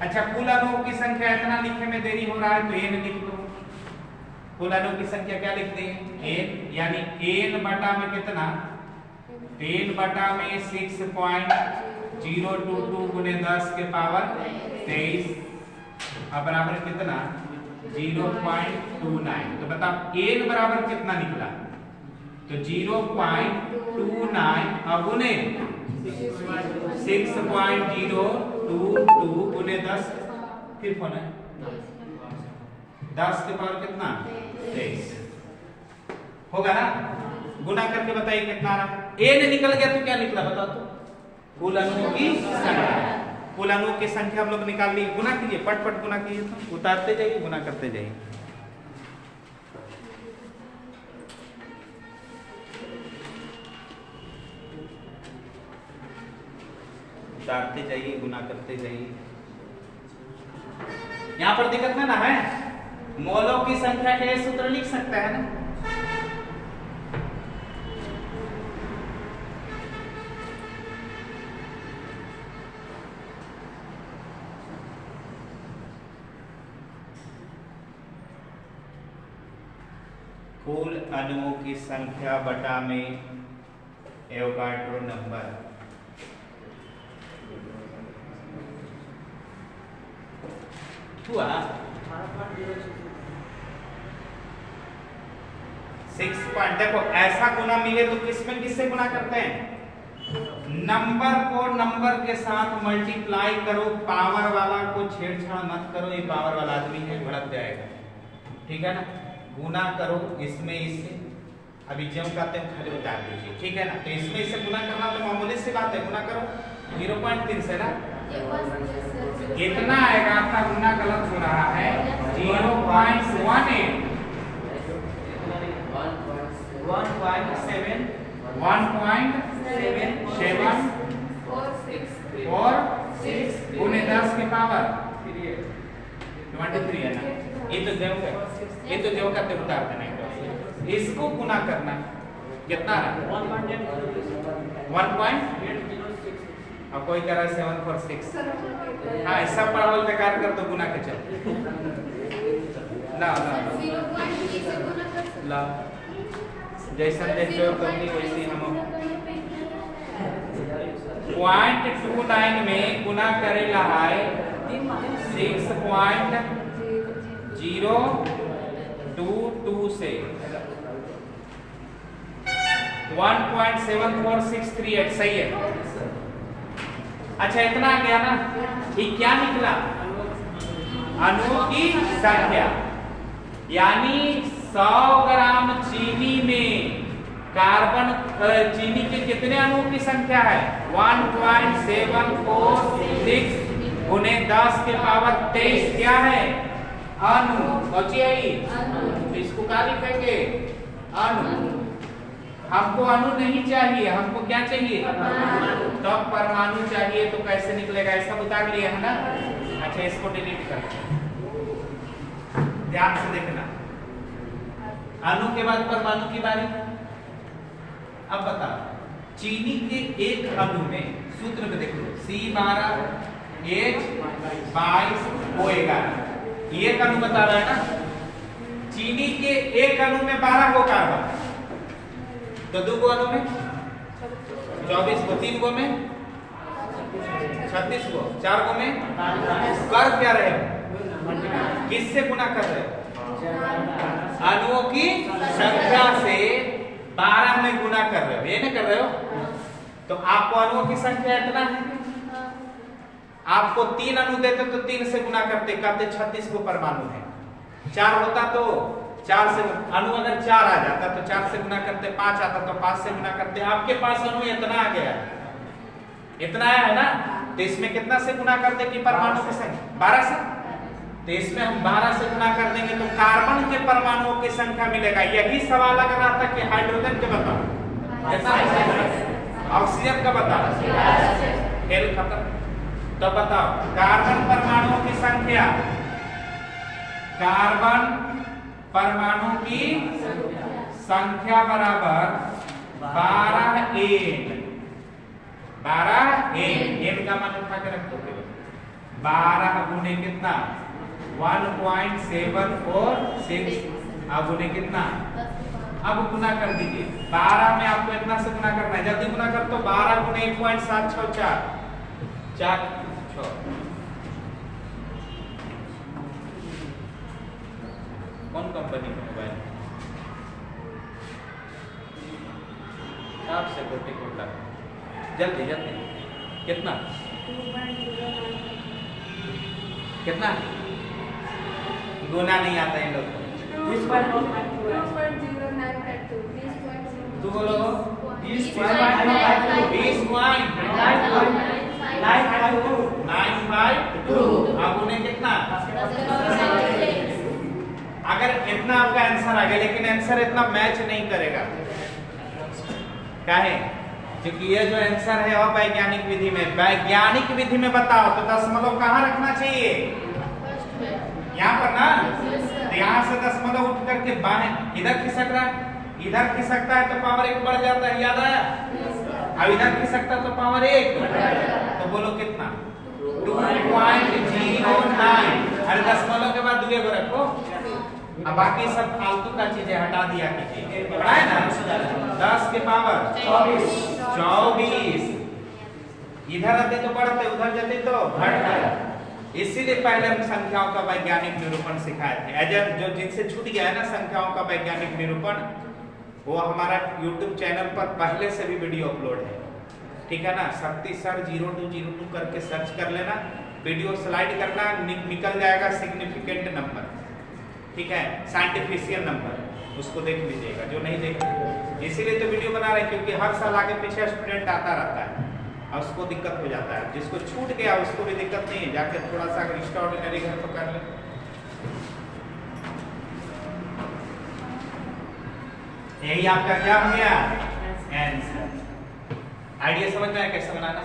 Speaker 1: अच्छा कुल अणुओं की संख्या इतना लिखने में देरी हो रहा है तो n लिख दो। कुल अणुओं की संख्या क्या लिख देंगे? n, यानी n बटा में कितना? 3 बटा में 6.022 गुने 10 के पावर 23 अब बराबर कितना? 0.29। तो बताओ n बराबर कितना निकला? तो 0.29 गुने 6.022 गुने 10, फिर कौन है? 10 के पावर कितना? 23 होगा ना? गुना करके बताइए कितना रहा। n निकल गया तो क्या निकला बताओ तो? कुल अणुओं की संख्या। कुल अणुओं की संख्या हम लोग निकाल ली, गुना कीजिए, पट पट गुना कीजिए, तो उतारते जाइए, गुना करते जाइए। उतारते जाइए, गुना करते जाइए। यहां पर दिक्कत है ना, है मोलों की संख्या के सूत्र लिख सकते हैं ना। कुल अणुओं की संख्या बटा में एवोगाड्रो नंबर। हुआ 6. देखो ऐसा गुना मिले तो किसमें किससे गुना करते हैं? नंबर को नंबर के साथ मल्टीप्लाई करो, पावर वाला को छेड़छाड़ मत करो, ये पावर वाला आदमी है भड़क जाएगा, ठीक है ना। गुना करो इसमें इससे, अभी जो कहते हैं खाली बता दीजिए, ठीक है ना। तो इसमें इससे गुना करना तो मामूली सी बात है, गुना करो 0.3 से ना। कितना आएगा? आपका गुना गलत हो रहा है, 0.18 1.746 गुने 10 के पावर 23 है ना। ये तो देव का, ये तो देव का उतार देना है, इसको गुना करना कितना है? 1.8 और कोई कह रहा है 746। हाँ सब पढ़ावल बेकार कर दो, गुना के चल ला ला ला जैसा देखो करनी वैसे हम 0.29 में गुना करेला है 6.022 से 1.7468 सही है। अच्छा इतना आ गया ना, ये क्या निकला? अणुओं की संख्या, यानी 100 ग्राम चीनी में कार्बन चीनी के कितने अणुओं की संख्या है? 1.746 गुने 10 के पावर 23 क्या है? अणु। बची आई इसको क्या लिखेंगे? अणु। हमको अणु नहीं चाहिए, हमको क्या चाहिए? तब परमाणु चाहिए। तो कैसे निकलेगा? ऐसा उतार लिया है ना। अच्छा, इसको डिलीट कर, ध्यान से देखना। अणु के बाद परमाणु की बारी। अब बता, चीनी के एक अणु में सूत्र में देखो C12H22O11, ये एक अणु बता रहा है ना। चीनी के एक अणु में 12 गो कार्बन, तो 2 गो अणु में 24 गो, 3 गो में 36 गो, 4 गो में कर क्या रहे हो? किससे गुना कर रहे हो? अणुओं की संख्या से 12 में गुना कर रहे हो, ये नहीं कर रहे हो? तो आपको अणुओं की संख्या इतना है, आपको 3 अणु देते तो 3 से गुना करते, कहते 36 गो परमाणु है। 4 होता तो 4 से अणु, अगर 4 आ जाता तो 4 से गुना करते, 5 आता तो 5 से गुना करते। आपके पास अणु इतना आ गया, इतना है ना, तो इसमें कितना से गुना करते कि परमाणु की संख्या 12 से, तो इसमें हम 12 से गुना कर देंगे तो कार्बन के परमाणुओं की संख्या मिलेगा। यही सवाल अगर आता कि हाइड्रोजन के बताओ, ऑक्सीजन का बताओ, खेल खत्म। तो बताओ कार्बन परमाणुओं की संख्या, कार्बन परमाणु की संख्या बराबर 12 एन का मान उठा के रख दो। 12 गुने कितना? 1.746, अब गुने कितना? अब गुना कर दीजिए। 12 में आपको इतना से गुना करना है, जल्दी गुना कर। तो 12 गुने 1.764, 4 6। कौन कंपनी का मोबाइल? आपसे कोटि कोटा, जल्दी जल्दी। कितना कितना? गुना नहीं आता इन लोग को। 20.0952 बोलो। 20.952। अब उन्हें कितना? अगर इतना आपका आंसर आ गया, लेकिन आंसर इतना मैच नहीं करेगा। क्या है? क्योंकि ये जो आंसर है अवैज्ञानिक विधि में, वैज्ञानिक विधि में बताओ तो दशमलव कहाँ रखना चाहिए? यहाँ पर ना। तो यहाँ से दशमलव उठ करके बाएं इधर खिसक रहा है, इधर खिसकता है तो पावर 1 बढ़ जाता है, याद आया? अब इधर खिसकता तो पावर 1, तो बोलो कितना? 2.09। अरे दशमलव के बाद 2 को रखो। अब बाकी सब फालतू का चीजें हटा दिया कीजिए, पढ़ाए ना। 10 के पावर 24। इधर आते तो बढ़ते, उधर जाते तो घटते। इसीलिए पहले हम संख्याओं का वैज्ञानिक निरूपण सिखाए थे। जो जिनसे छूट गया है ना संख्याओं का वैज्ञानिक निरूपण, वो हमारा YouTube चैनल पर पहले से भी वीडियो अपलोड है, ठीक है ना। शक्ति सर 0202 करके सर्च कर लेना, वीडियो स्लाइड करना, निकल जाएगा सिग्निफिकेंट नंबर, ठीक है, साइंटिफिशियल नंबर, उसको देख लीजिएगा जो नहीं देख। इसीलिए तो वीडियो बना रहे हैं, क्योंकि हर साल आगे पीछे स्टूडेंट आता रहता है और उसको दिक्कत हो जाता है। जिसको छूट गया उसको भी दिक्कत नहीं है, जाके थोड़ा सा अगर एक्स्ट्रा ऑर्डिनरी घर तो कर ले। यही आपका क्या हो गया? आंसर। आइडिया समझ में आया कैसे बनाना?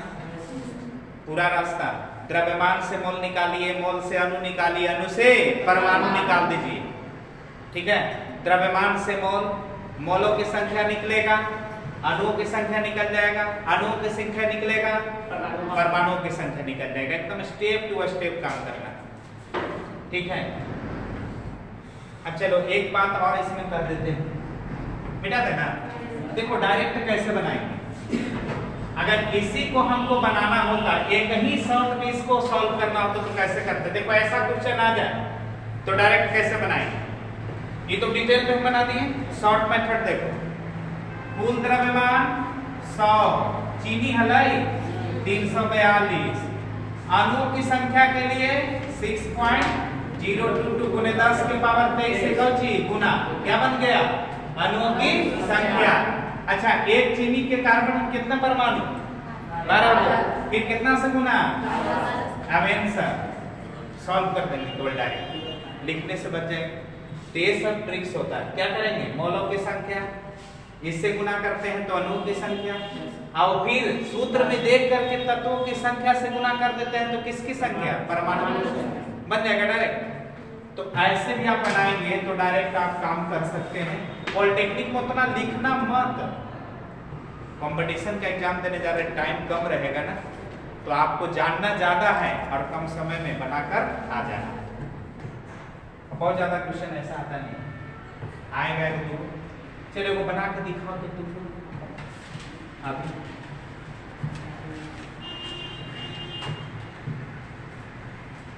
Speaker 1: पूरा रास्ता, द्रव्यमान से मोल निकालिए, मोल से अणु निकालिए, अणु से परमाणु निकाल दीजिए, ठीक है। द्रव्यमान से मोल, मोलों की संख्या निकलेगा, अणुओं की संख्या निकल जाएगा, अणुओं की संख्या निकलेगा, परमाणुओं की संख्या निकल जाएगा। एकदम स्टेप टू स्टेप काम करना, ठीक है। अब चलो एक बात और इसमें कर देते हैं, मिटा देना। देखो डायरेक्ट कैसे बनाएंगे। अगर इसी को हमको बनाना होता, एक ही शॉर्ट में इसको सॉल्व करना होता तो कैसे करते? देखो ऐसा क्वेश्चन आ जाए तो डायरेक्ट कैसे बनाएंगे? ये तो डिटेल में बना दिए, शॉर्ट मेथड देखो। कुल द्रव्यमान 100, चीनी हलाई 342, अणुओं की संख्या के लिए 6.022 गुने 10 की पावर 23 से कौची गुना, क्या बन गया? अणुओं की संख्या। अच्छा, एक चीनी के कार्बन में कितने परमाणु? 12 को, फिर कितना से गुना? अब आंसर सॉल्व कर देंगे, केवल डायरेक्ट लिखने से बच जाएगा। तो ये सब ट्रिक्स होता है। क्या करेंगे? मोलों की संख्या इससे गुना करते हैं तो अणुओं की संख्या, और फिर सूत्र में देख करके तत्वों की संख्या से गुना कर देते हैं तो किसकी संख्या, परमाणु बन जाएगा डायरेक्ट। तो ऐसे भी आप बनाएंगे तो डायरेक्ट आप काम कर सकते हैं। पॉलिटेक्निक में उतना लिखना मत, कंपटीशन का एग्जाम देने जा रहे टाइम कम रहेगा ना, तो आपको जानना ज्यादा है और कम समय में बनाकर आ जाना। बहुत ज्यादा क्वेश्चन ऐसा आता नहीं आएगा एक दो, चलो वो बना के दिखाओ तो तुम अभी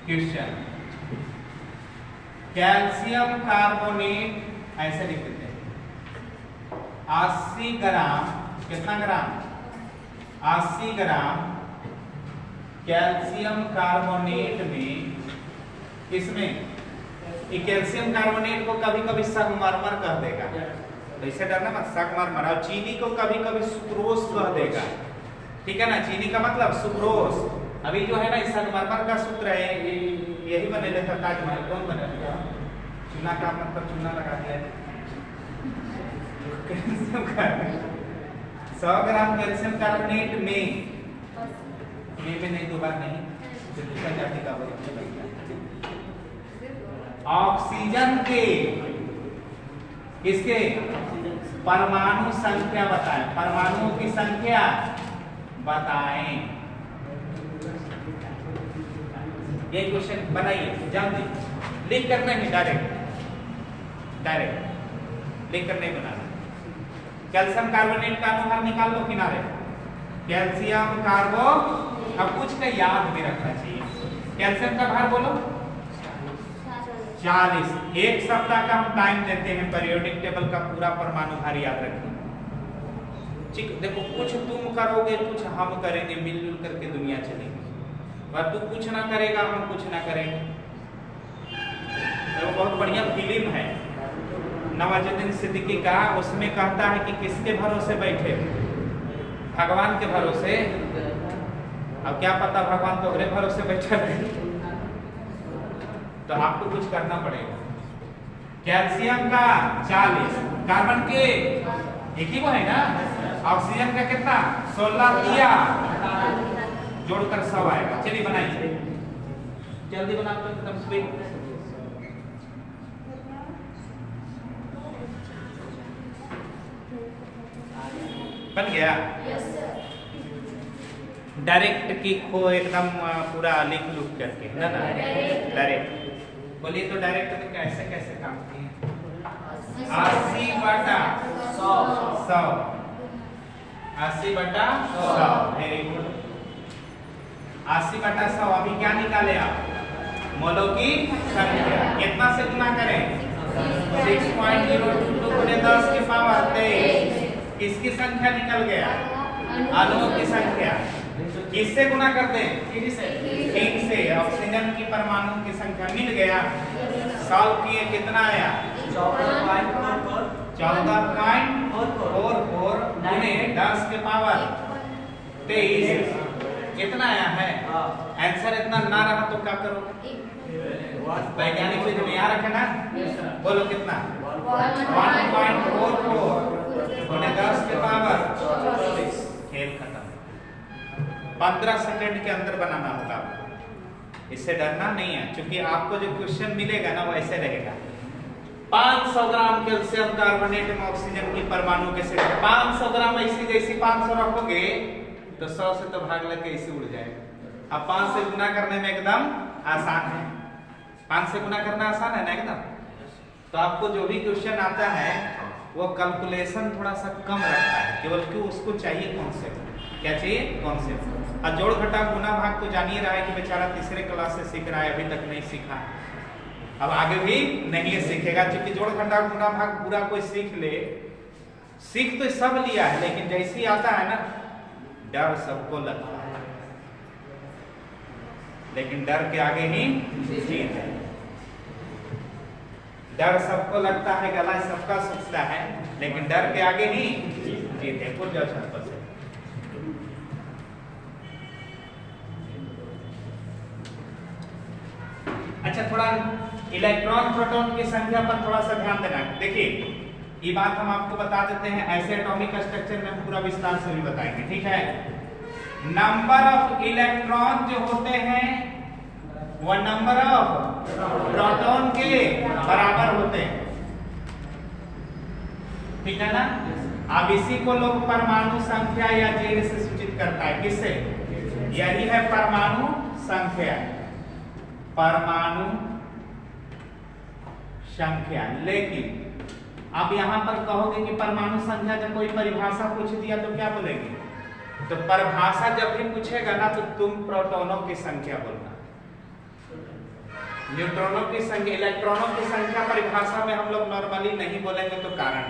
Speaker 1: क्वेश्चन कैल्शियम कार्बोनेट ऐसे लिख देते हैं 80 ग्राम, कितना ग्राम, 80 ग्राम कैल्शियम कार्बोनेट में, इसमें कैल्शियम कार्बोनेट को कभी कभी संगमरमर कह देगा, ऐसे डरना मत, संगमरमर। और चीनी को कभी कभी सुक्रोज कह देगा, ठीक है ना, चीनी का मतलब सुक्रोज। अभी जो है ना संगमरमर का सूत्र है, यही बने लेता ताजमहल, कौन बने लेता, चूना का मतलब चूना लगा दिया 100 ग्राम कैल्शियम कार्बोनेट में नहीं, दो बार नहीं, दूसरा जाति का ऑक्सीजन के किसके परमाणु संख्या बताएं, परमाणुओं की संख्या बताएं। ये क्वेश्चन बनाइए जल्दी, लिख कर नहीं, डायरेक्ट लिख कर नहीं बनाना। कैल्शियम कार्बोनेट का अनुभार निकाल लो किनारे, कैल्शियम कार्बो, अब कुछ का याद भी रखना चाहिए। कैल्शियम का भार बोलो 40। एक सप्ताह का हम टाइम देते हैं, पीरियोडिक टेबल का पूरा परमाणु भार याद रखें। ठीक, देखो कुछ तुम करोगे कुछ हम करेंगे, मिलजुल करके दुनिया चलेगी। और तू कुछ ना करेगा हम कुछ ना करेंगे। तो बहुत बढ़िया फिल्म है नवाजुद्दीन सिद्दीकी का, उसमें कहता है कि किसके भरोसे बैठे, भगवान के भरोसे। अब क्या पता भगवान तो अपने भरोसे बैठा रहे, तो आपको कुछ करना पड़ेगा। कैल्शियम का 40, कार्बन के एक ही वो है ना, ऑक्सीजन का कितना 16 दिया, जोड़कर 100 आएगा। चलिए बनाइए, जल्दी बना दो एकदम स्पीड। बन गया? डायरेक्ट की को एकदम पूरा लिख लुक करके ना ना डायरेक्ट बोलिए तो डायरेक्ट में कैसे कैसे काम किए? 80/100 80/100 वेरी गुड। 80/100 अभी क्या निकाले आप? मोलों की संख्या। कितना से गुना करें? 6.022 गुणे 10 की पावर 23। किसकी संख्या निकल गया? अणुओं की संख्या। किससे गुना करते हैं? 3 से। ऑक्सीजन की परमाणु की संख्या मिल गया। सॉल्व किए कितना आया? 14.44 गुणे 10 के पावर 23। कितना आया है? आंसर इतना ना रहा तो क्या करोगे? वैज्ञानिक विधि में यहाँ रखे ना, बोलो कितना? 1.44 गुणे 10 के पावर 24। खेल खत्म। 15 सेकंड के अंदर बनाना होगा। इससे डरना नहीं है, क्योंकि आपको जो क्वेश्चन मिलेगा ना वो ऐसे रहेगा। 500 ग्राम कैल्शियम कार्बोनेट में ऑक्सीजन की परमाणु के से 500 ग्राम ऐसी जैसी 500 रखोगे तो 100 से तो भाग लग के ऐसे उड़ जाएगा। अब 5 से गुना करने में एकदम आसान है। 5 से गुना करना आसान है ना एकदम। तो आपको जो भी क्वेश्चन आता है वो कैलकुलेशन थोड़ा सा कम रखता है, केवल क्यों उसको चाहिए कॉन्सेप्ट। क्या चाहिए? कॉन्सेप्ट। और जोड़ घटा गुना भाग तो जान ही रहा है कि बेचारा तीसरे क्लास से सीख रहा है, अभी तक नहीं सीखा, अब आगे भी नहीं सीखेगा। क्योंकि जोड़ घटा गुना भाग पूरा कोई सीख ले, सीख तो सब लिया है, लेकिन जैसे ही आता है ना डर सबको लगता है, लेकिन डर के आगे ही जीत है। डर सबको लगता है, गला सबका सोचता है, लेकिन डर के आगे ही जीत है। कुछ जाओ छत पर से। अच्छा, थोड़ा इलेक्ट्रॉन प्रोटॉन की संख्या पर थोड़ा सा ध्यान देना। देखिए ये बात हम आपको बता देते हैं, ऐसे एटॉमिक स्ट्रक्चर में पूरा विस्तार से भी बताएंगे, ठीक है। नंबर ऑफ इलेक्ट्रॉन जो होते हैं वो नंबर ऑफ प्रोटॉन के बराबर होते हैं, ठीक है ना। अब इसी को लोग परमाणु संख्या या जेड से सूचित करता है, किससे? यही है परमाणु संख्या, परमाणु संख्या। लेकिन अब यहां पर कहोगे कि परमाणु संख्या जब कोई परिभाषा पूछ दिया तो क्या बोलेंगे? तो परिभाषा जब भी पूछेगा ना तो तुम प्रोटॉनों की संख्या बोलना, न्यूट्रॉनों की संख्या, इलेक्ट्रॉनों की संख्या परिभाषा में हम लोग नॉर्मली नहीं बोलेंगे। तो कारण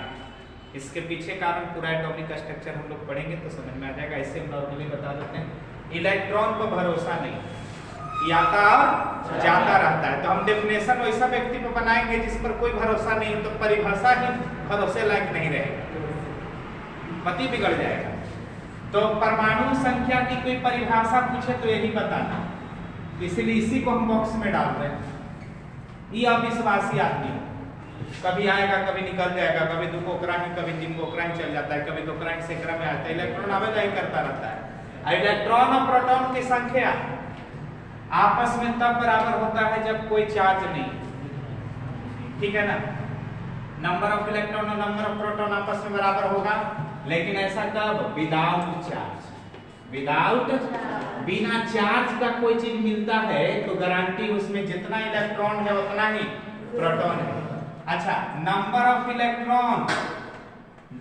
Speaker 1: इसके पीछे कारण पूरा एटॉमिक स्ट्रक्चर हम लोग पढ़ेंगे तो समझ में आ जाएगा। ऐसे नॉर्मली बता देते हैं, इलेक्ट्रॉन पर भरोसा नहीं, आता और जाता रहता है। तो हम डेफिनेशन वैसा व्यक्ति पर बनाएंगे जिस पर कोई भरोसा नहीं, तो परिभाषा ही भरोसे लायक नहीं रहेगा, पति बिगड़ जाएगा। तो परमाणु संख्या की कोई परिभाषा पूछे तो यही बताना, इसलिए इसी को हम बॉक्स में डाल रहे हैं। ये अविश्वासी आदमी कभी आएगा कभी निकल जाएगा, कभी 2 कोकराही कभी 3 कोकराही चल जाता है, कभी 2 कोकराही सैकड़ा में आता है, इलेक्ट्रॉन आवेजाही करता रहता है। इलेक्ट्रॉन और प्रोटॉन की संख्या आपस में तब बराबर होता है जब कोई चार्ज नहीं, ठीक है ना। नंबर ऑफ इलेक्ट्रॉन और नंबर ऑफ प्रोटॉन आपस में बराबर होगा, लेकिन ऐसा कब? विदाउट चार्ज, विदाउट, बिना चार्ज का कोई चीज मिलता है तो गारंटी उसमें जितना इलेक्ट्रॉन है उतना ही प्रोटॉन है। अच्छा, नंबर ऑफ इलेक्ट्रॉन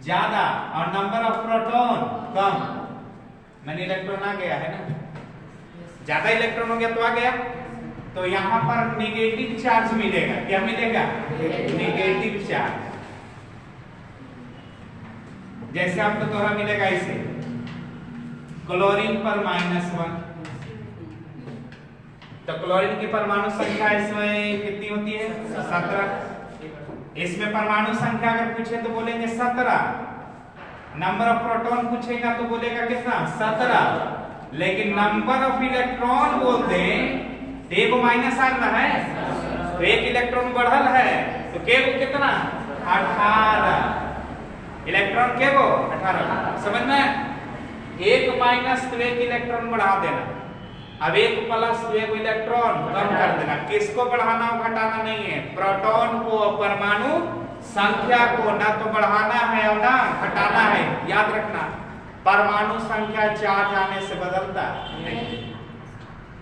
Speaker 1: ज्यादा और नंबर ऑफ प्रोटॉन कम, मैंने इलेक्ट्रॉन आ गया है ना, ज्यादा इलेक्ट्रॉन हो गया तो आ गया, तो यहां पर नेगेटिव चार्ज मिलेगा। क्या मिलेगा? Negative charge. जैसे आपको दोहरा मिलेगा इसे, क्लोरीन पर -1, तो क्लोरीन की परमाणु संख्या इसमें कितनी होती है? 17। इसमें परमाणु संख्या अगर पूछे तो बोलेंगे 17, नंबर ऑफ प्रोटॉन पूछेगा तो बोलेगा कितना? 17। लेकिन नंबर ऑफ इलेक्ट्रॉन बोलते तो एक माइनस आना है, तो एक इलेक्ट्रॉन बढ़ल है तो के को कितना? 18 इलेक्ट्रॉन, के को 18। समझ में? एक माइनस तो एक इलेक्ट्रॉन बढ़ा देना, अब एक प्लस तो एक इलेक्ट्रॉन कम कर देना। किसको बढ़ाना और घटाना नहीं है? प्रोटॉन को, परमाणु संख्या को ना तो बढ़ाना है और ना घटाना है। याद रखना, परमाणु संख्या चार्ज आने से बदलता नहीं,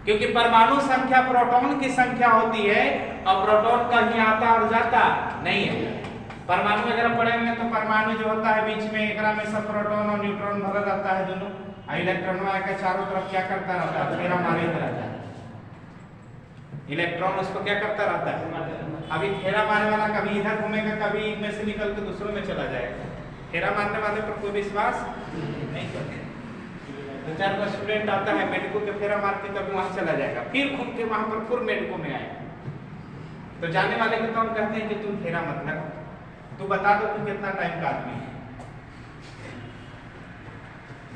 Speaker 1: क्योंकि परमाणु संख्या प्रोटॉन की संख्या होती है और प्रोटॉन कहीं आता और जाता नहीं है। परमाणु अगर पढ़े होंगे तो परमाणु जो होता है बीच में, एकरा में सब प्रोटॉन और न्यूट्रॉन भरा रहता है दोनों, इलेक्ट्रॉन आकर चारों तरफ क्या करता रहता है? फेरा मारे रहता है। इलेक्ट्रॉन उसको क्या करता रहता है? अभी फेरा मारने वाला कभी इधर घूमेगा, कभी इनमें से निकल के दूसरों में चला जाएगा। फेरा मारने वाले पर कोई विश्वास नहीं करते। 2-4 का स्टूडेंट आता है मेडिको के फेरा मार के कभी वहां चला जाएगा, फिर घूम के वहां पर फिर मेडिको में आएगा। तो जाने वाले को तो हम कहते हैं कि तुम फेरा मत लगा, तू बता दो तू कितना टाइम का आदमी है।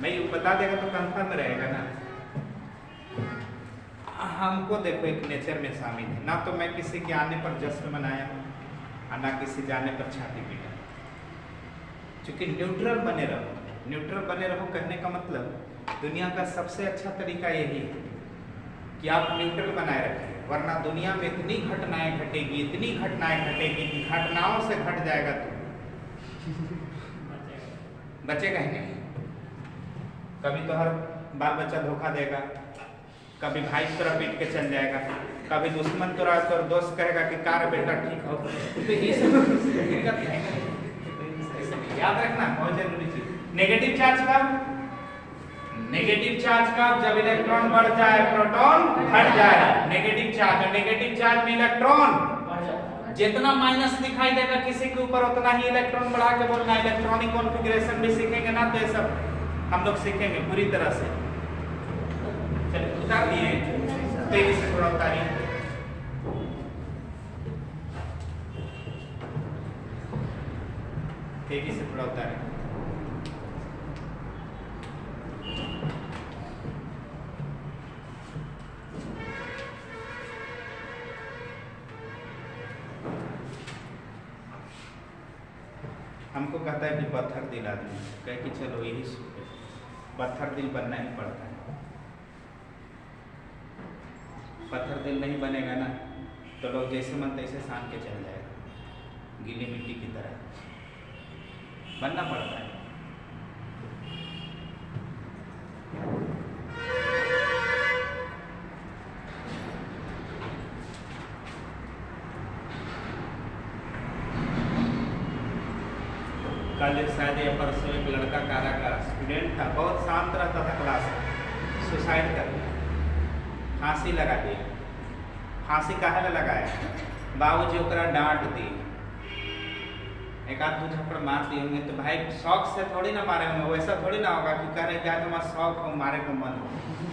Speaker 1: मैं बता देगा तो कंफर्म रहेगा ना। हमको देखो एक नेचर में शामिल है, ना तो मैं किसी के आने पर जश्न मनाया और ना किसी जाने पर छाती पीटा। क्योंकि न्यूट्रल बने रहो, न्यूट्रल बने रहो कहने का मतलब दुनिया का सबसे अच्छा तरीका यही है कि आप न्यूट्रल बनाए रखें, वरना दुनिया में इतनी घटनाएं घटेगी, इतनी घटनाएं घटेगी कि घटनाओं से घट जाएगा तो बचेगा ही नहीं। कभी तो हर बाल बच्चा धोखा देगा, कभी भाई तोरा पीट के चल जाएगा, कभी दुश्मन तोरा तो दोस्त कहेगा कि कार बेटा ठीक हो। तो ये सब याद रखना बहुत जरूरी चीज। नेगेटिव चार्ज का, नेगेटिव चार्ज का जब इलेक्ट्रॉन बढ़ जाए प्रोटॉन घट जाए। नेगेटिव चार्ज, और नेगेटिव चार्ज में इलेक्ट्रॉन जितना माइनस दिखाई देगा किसी के ऊपर उतना ही इलेक्ट्रॉन बढ़ा के बोलना। इलेक्ट्रॉनिक कॉन्फ़िगरेशन भी सीखेंगे ना, तो ये सब हम लोग सीखेंगे पूरी तरह से। चलिए उतार दिए, तेजी से थोड़ा उतारिए। तेजी से थोड़ा उतारिए। हमको कहता है कि पत्थर दिल आदमी, कहे कि चलो यही पत्थर दिल बनना ही पड़ता है। पत्थर दिल नहीं बनेगा ना तो लोग जैसे मन तैसे सान के चल जाएगा, गीली मिट्टी की तरह बनना पड़ता है। कल शायद या परसों एक लड़का कारा का स्टूडेंट था, बहुत शांत रहता था क्लास में, सुसाइड कर लिया, फांसी लगा दी। फांसी काहे ना लगाया? बाबूजी ओकरा डांट दी, एक आध दो झपड़ मार दिए होंगे, तो भाई शौक से थोड़ी ना मारे होंगे, वैसा थोड़ी ना होगा कि कह रहे क्या तुम्हारा शौक हो मारे को मन हो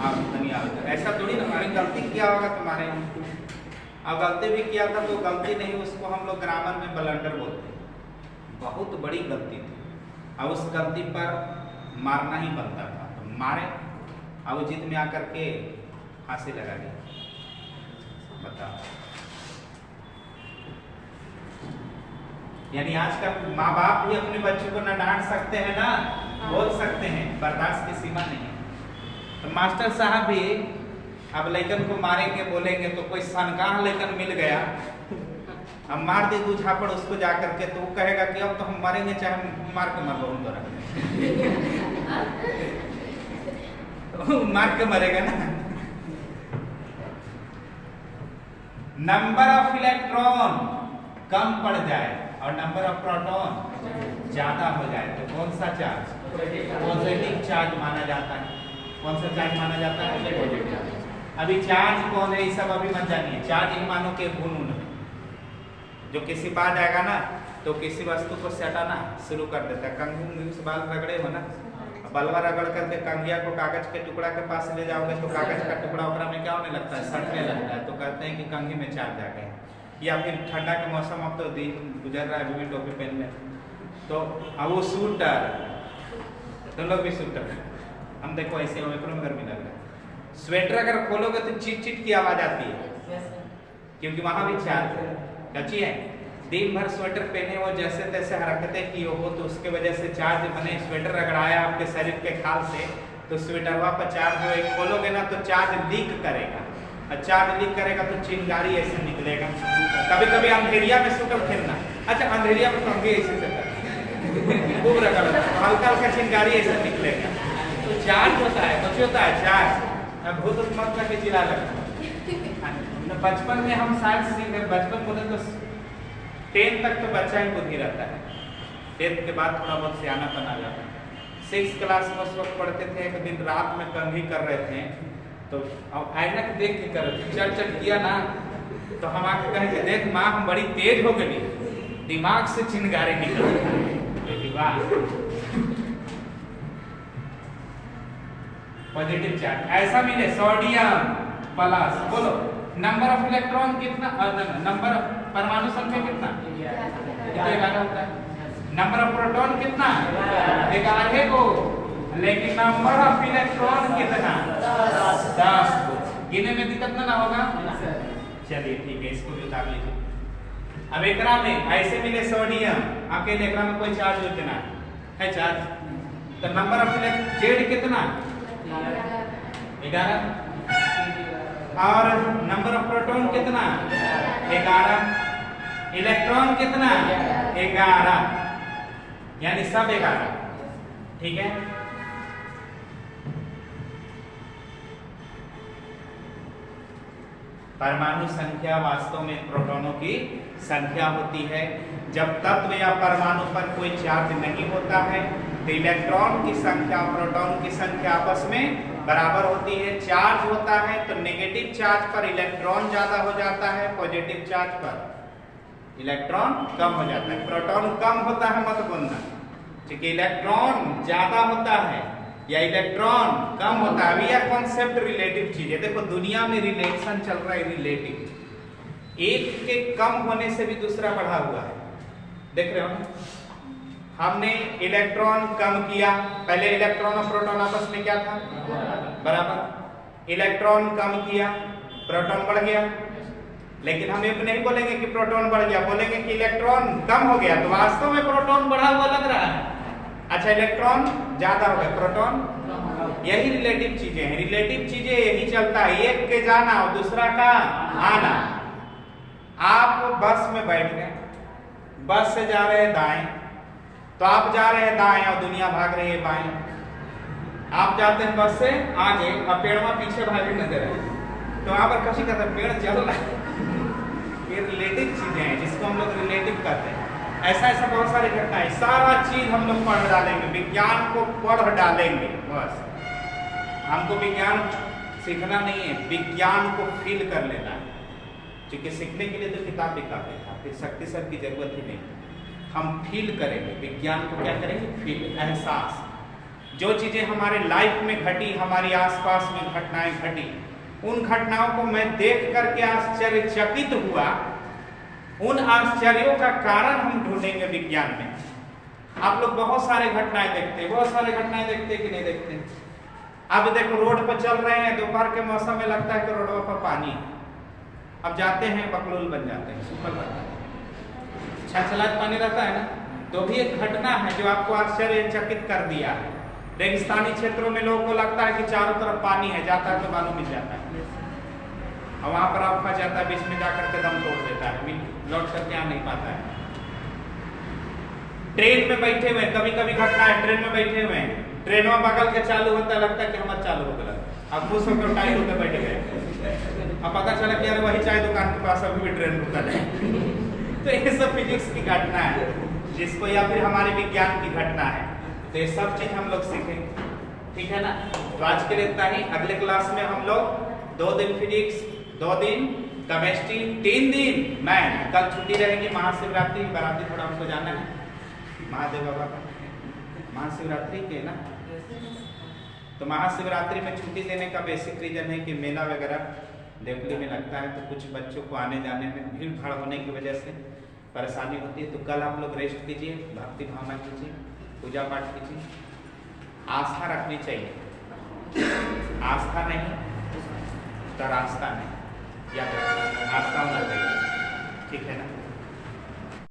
Speaker 1: आप दुनिया में, ऐसा थोड़ी ना मारे। गलती किया होगा तुम्हारे, अब गलती भी किया था तो गलती नहीं, उसको हम लोग ग्रामर में ब्लंडर बोलते हैं, बहुत बड़ी गलती थी, अब उस गलती पर मारना ही बनता था तो मारे, अब जिद में आकर के फांसी लगा दी। बताओ, यानी आजकल माँ बाप भी अपने बच्चों को ना डांट सकते हैं ना बोल सकते हैं, बर्दाश्त की सीमा नहीं है। तो मास्टर साहब भी अब लड़कन को मारेंगे बोलेंगे तो कोई सनकाह लड़कन मिल गया, अब मार दे दो झापड़ उसको जा करके, तो वो कहेगा कि अब तो हम मारेंगे चाहे मार के मर लो तो मार के मरेगा ना। नंबर ऑफ इलेक्ट्रॉन कम पड़ जाए और नंबर ऑफ प्रोटॉन ज्यादा हो जाए तो कौन सा चार्ज? पॉजिटिव चार्ज माना जाता है। कौन सा चार्ज माना जाता है? Positive charge. अभी चार्ज कौन है ये सब अभी मत जानिए, चार्ज इन मानो के गुण जो किसी बात आएगा ना तो किसी वस्तु को सटाना शुरू कर देता है। कंघी से बाल रगड़े हो ना, बलवा रगड़ करके कंघिया को कागज के टुकड़ा के पास ले जाओगे तो कागज का टुकड़ा ओकरा में क्या होने लगता है? सटने लगता है, तो कहते हैं कि कंघी में चार्ज आ गए। या फिर ठंडा के मौसम अब तो दिन गुजर रहा है, अभी भी टोपी पहन ले तो अब वो सूटर, तुम लोग भी सूटर, हम देखो ऐसे एकदम गर्मी लग रहा है। स्वेटर अगर खोलोगे तो चिट चिट की आवाज आती है क्योंकि वहां भी चार्ज है। अच्छी है, दिन भर स्वेटर पहने हो, जैसे तैसे हरकतें की हो तो उसके वजह से चार्ज बने, स्वेटर रगड़ाया आपके शरीर के खाल से तो स्वेटरवा पर चार्ज हो, एक खोलोगे ना तो चार्ज लीक करेगा, और चार्ज लीक करेगा तो चिंगारी ऐसे निकलेगा। कभी कभी अंधेरिया में स्वेटर खेलना, अच्छा अंधेरिया में कंघी ऐसे से खूब रगड़ना तो हल्का हल्का चिंगारी ऐसे निकलेगा, तो चार्ज होता है, कुछ होता है चार्ज। भूत मत करके चिल्ला लगता। बचपन में हम साइंस सीखे, बचपन बोले तो 10 तक तो बच्चा ही बुद्धि रहता है, 10th के बाद थोड़ा बहुत सियानापन आ जाता है। 6th क्लास में उस वक्त पढ़ते थे, एक दिन रात में कंघी कर रहे थे तो अब ऐनक देख के कर रहे थे, चट चट किया ना तो हम आके कहे कि देख माँ हम बड़ी तेज हो गई, दिमाग से चिंगारी निकल रही। वाह, पॉजिटिव चार्ज ऐसा मिले सोडियम प्लस, बोलो नंबर ऑफ इलेक्ट्रॉन कितना, नंबर परमाणु संख्या कितना? 11 होता है। नंबर ऑफ प्रोटॉन कितना? 11 को, लेकिन नंबर ऑफ इलेक्ट्रॉन कितना? 10 को। गिने में दिक्कत ना होगा? चलिए ठीक है, इसको भी उतार लीजिए। अब एकरा में ऐसे मिले सोडियम, आपके एकरा में कोई चार्ज कितना है? चार्ज, तो नंबर ऑफ इलेक्ट्रॉन जेड कितना? 11, और नंबर ऑफ प्रोटॉन कितना? 11, इलेक्ट्रॉन कितना? 11, यानी सब 11, ठीक है। परमाणु संख्या वास्तव में प्रोटॉनों की संख्या होती है। जब तत्व या परमाणु पर कोई चार्ज नहीं होता है तो इलेक्ट्रॉन की संख्या प्रोटॉन की संख्या आपस में बराबर होती है। चार्ज होता है तो नेगेटिव चार्ज पर इलेक्ट्रॉन ज्यादा हो जाता है, पॉजिटिव चार्ज पर इलेक्ट्रॉन कम हो जाता है। प्रोटॉन कम होता है मत बोलना, ठीक है, इलेक्ट्रॉन ज्यादा होता है या इलेक्ट्रॉन कम होता है। यह कॉन्सेप्ट रिलेटिव चीज है। देखो दुनिया में रिलेशन चल रहा है, रिलेटिव, एक के कम होने से भी दूसरा बढ़ा हुआ है। देख रहे हो, हमने इलेक्ट्रॉन कम किया, पहले इलेक्ट्रॉन और प्रोटॉन आपस में क्या था? बराबर। इलेक्ट्रॉन कम किया, प्रोटॉन बढ़ गया, लेकिन हम ये नहीं बोलेंगे कि प्रोटॉन बढ़ गया, बोलेंगे कि इलेक्ट्रॉन कम हो गया, तो वास्तव में प्रोटॉन बढ़ा हुआ लग रहा है। अच्छा, इलेक्ट्रॉन ज्यादा हो गया, प्रोटॉन। यही रिलेटिव चीजें हैं, रिलेटिव चीजें यही चलता है, एक के जाना और दूसरा का आना। आप बस में बैठ गए, बस से जा रहे हैं दाएं, तो आप जा रहे हैं दाएं और दुनिया भाग रही है बाएं। आप जाते हैं बस से आगे और पेड़वा पीछे भागे नजर है, तो वहां पर कभी कहते पेड़ चल रहा है। ये रिलेटिव चीजें हैं जिसको हम लोग रिलेटिव कहते हैं। ऐसा ऐसा बहुत सारी घटनाएं, सारा चीज हम लोग पढ़ डालेंगे, विज्ञान को पढ़ डालेंगे। बस हमको विज्ञान सीखना नहीं है, विज्ञान को फील कर लेना है। क्योंकि सीखने के लिए तो किताब भी काफी था, फिर शक्ति सर की जरूरत ही नहीं। हम फील करेंगे विज्ञान को, क्या करेंगे, फील, एहसास। जो चीजें हमारे लाइफ में घटी, हमारी आसपास में घटनाएं घटी, उन घटनाओं को मैं देख करके आश्चर्यचकित हुआ, उन आश्चर्यों का कारण हम ढूंढेंगे विज्ञान में। आप लोग बहुत सारे घटनाएं देखते हैं, बहुत सारे घटनाएं देखते कि नहीं देखते? अब देखो रोड पर चल रहे हैं, दोपहर के मौसम में लगता है कि रोड पर पानी है, अब जाते हैं बकलोल बन जाते हैं, सूखल बनता है, छलछलात पानी रहता है ना। तो भी एक घटना है जो आपको आश्चर्यचकित कर दिया है। रेगिस्तानी क्षेत्रों में लोगों को लगता है कि चारों तरफ पानी है, जाता है तो बालू मिल जाता है, और वहां पर आप फंस जाता है, बीच में जाकर के दम तोड़ देता है, लौट करके आ नहीं पाता है। ट्रेन में बैठे हुए, कभी कभी घटना है, ट्रेन में बैठे हुए हैं, ट्रेनों बगल के चालू होता है, लगता है कि हमारा चालू हो गया, अब खुश होकर टाइट होकर बैठ गए, अब पता चला कि यार वही चाय दुकान के पास अभी भी ट्रेन रुका है। तो ये सब फिजिक्स की घटना है जिसको, या फिर हमारे विज्ञान की घटना है। तो ये सब चीज हम लोग सीखेंगे, ठीक है ना। तो आज के लिए इतना ही। अगले क्लास में हम लोग 2 दिन फिजिक्स, 2 दिन केमिस्ट्री, 3 दिन मैथ। कल छुट्टी रहेगी, महाशिवरात्रि, बाराती थोड़ा हमको जाना है महादेव बाबा का, महाशिवरात्रि के ना। तो महाशिवरात्रि में छुट्टी देने का बेसिक रीजन है कि मेला वगैरह देवली में लगता है, तो कुछ बच्चों को आने जाने में भीड़ भाड़ होने की वजह से परेशानी होती है। तो कल आप लोग रेस्ट कीजिए, भक्ति भावना कीजिए, पूजा पाठ कीजिए, आस्था रखनी चाहिए। आस्था नहीं तो रास्ता नहीं, या आस्था होना चाहिए, ठीक है ना।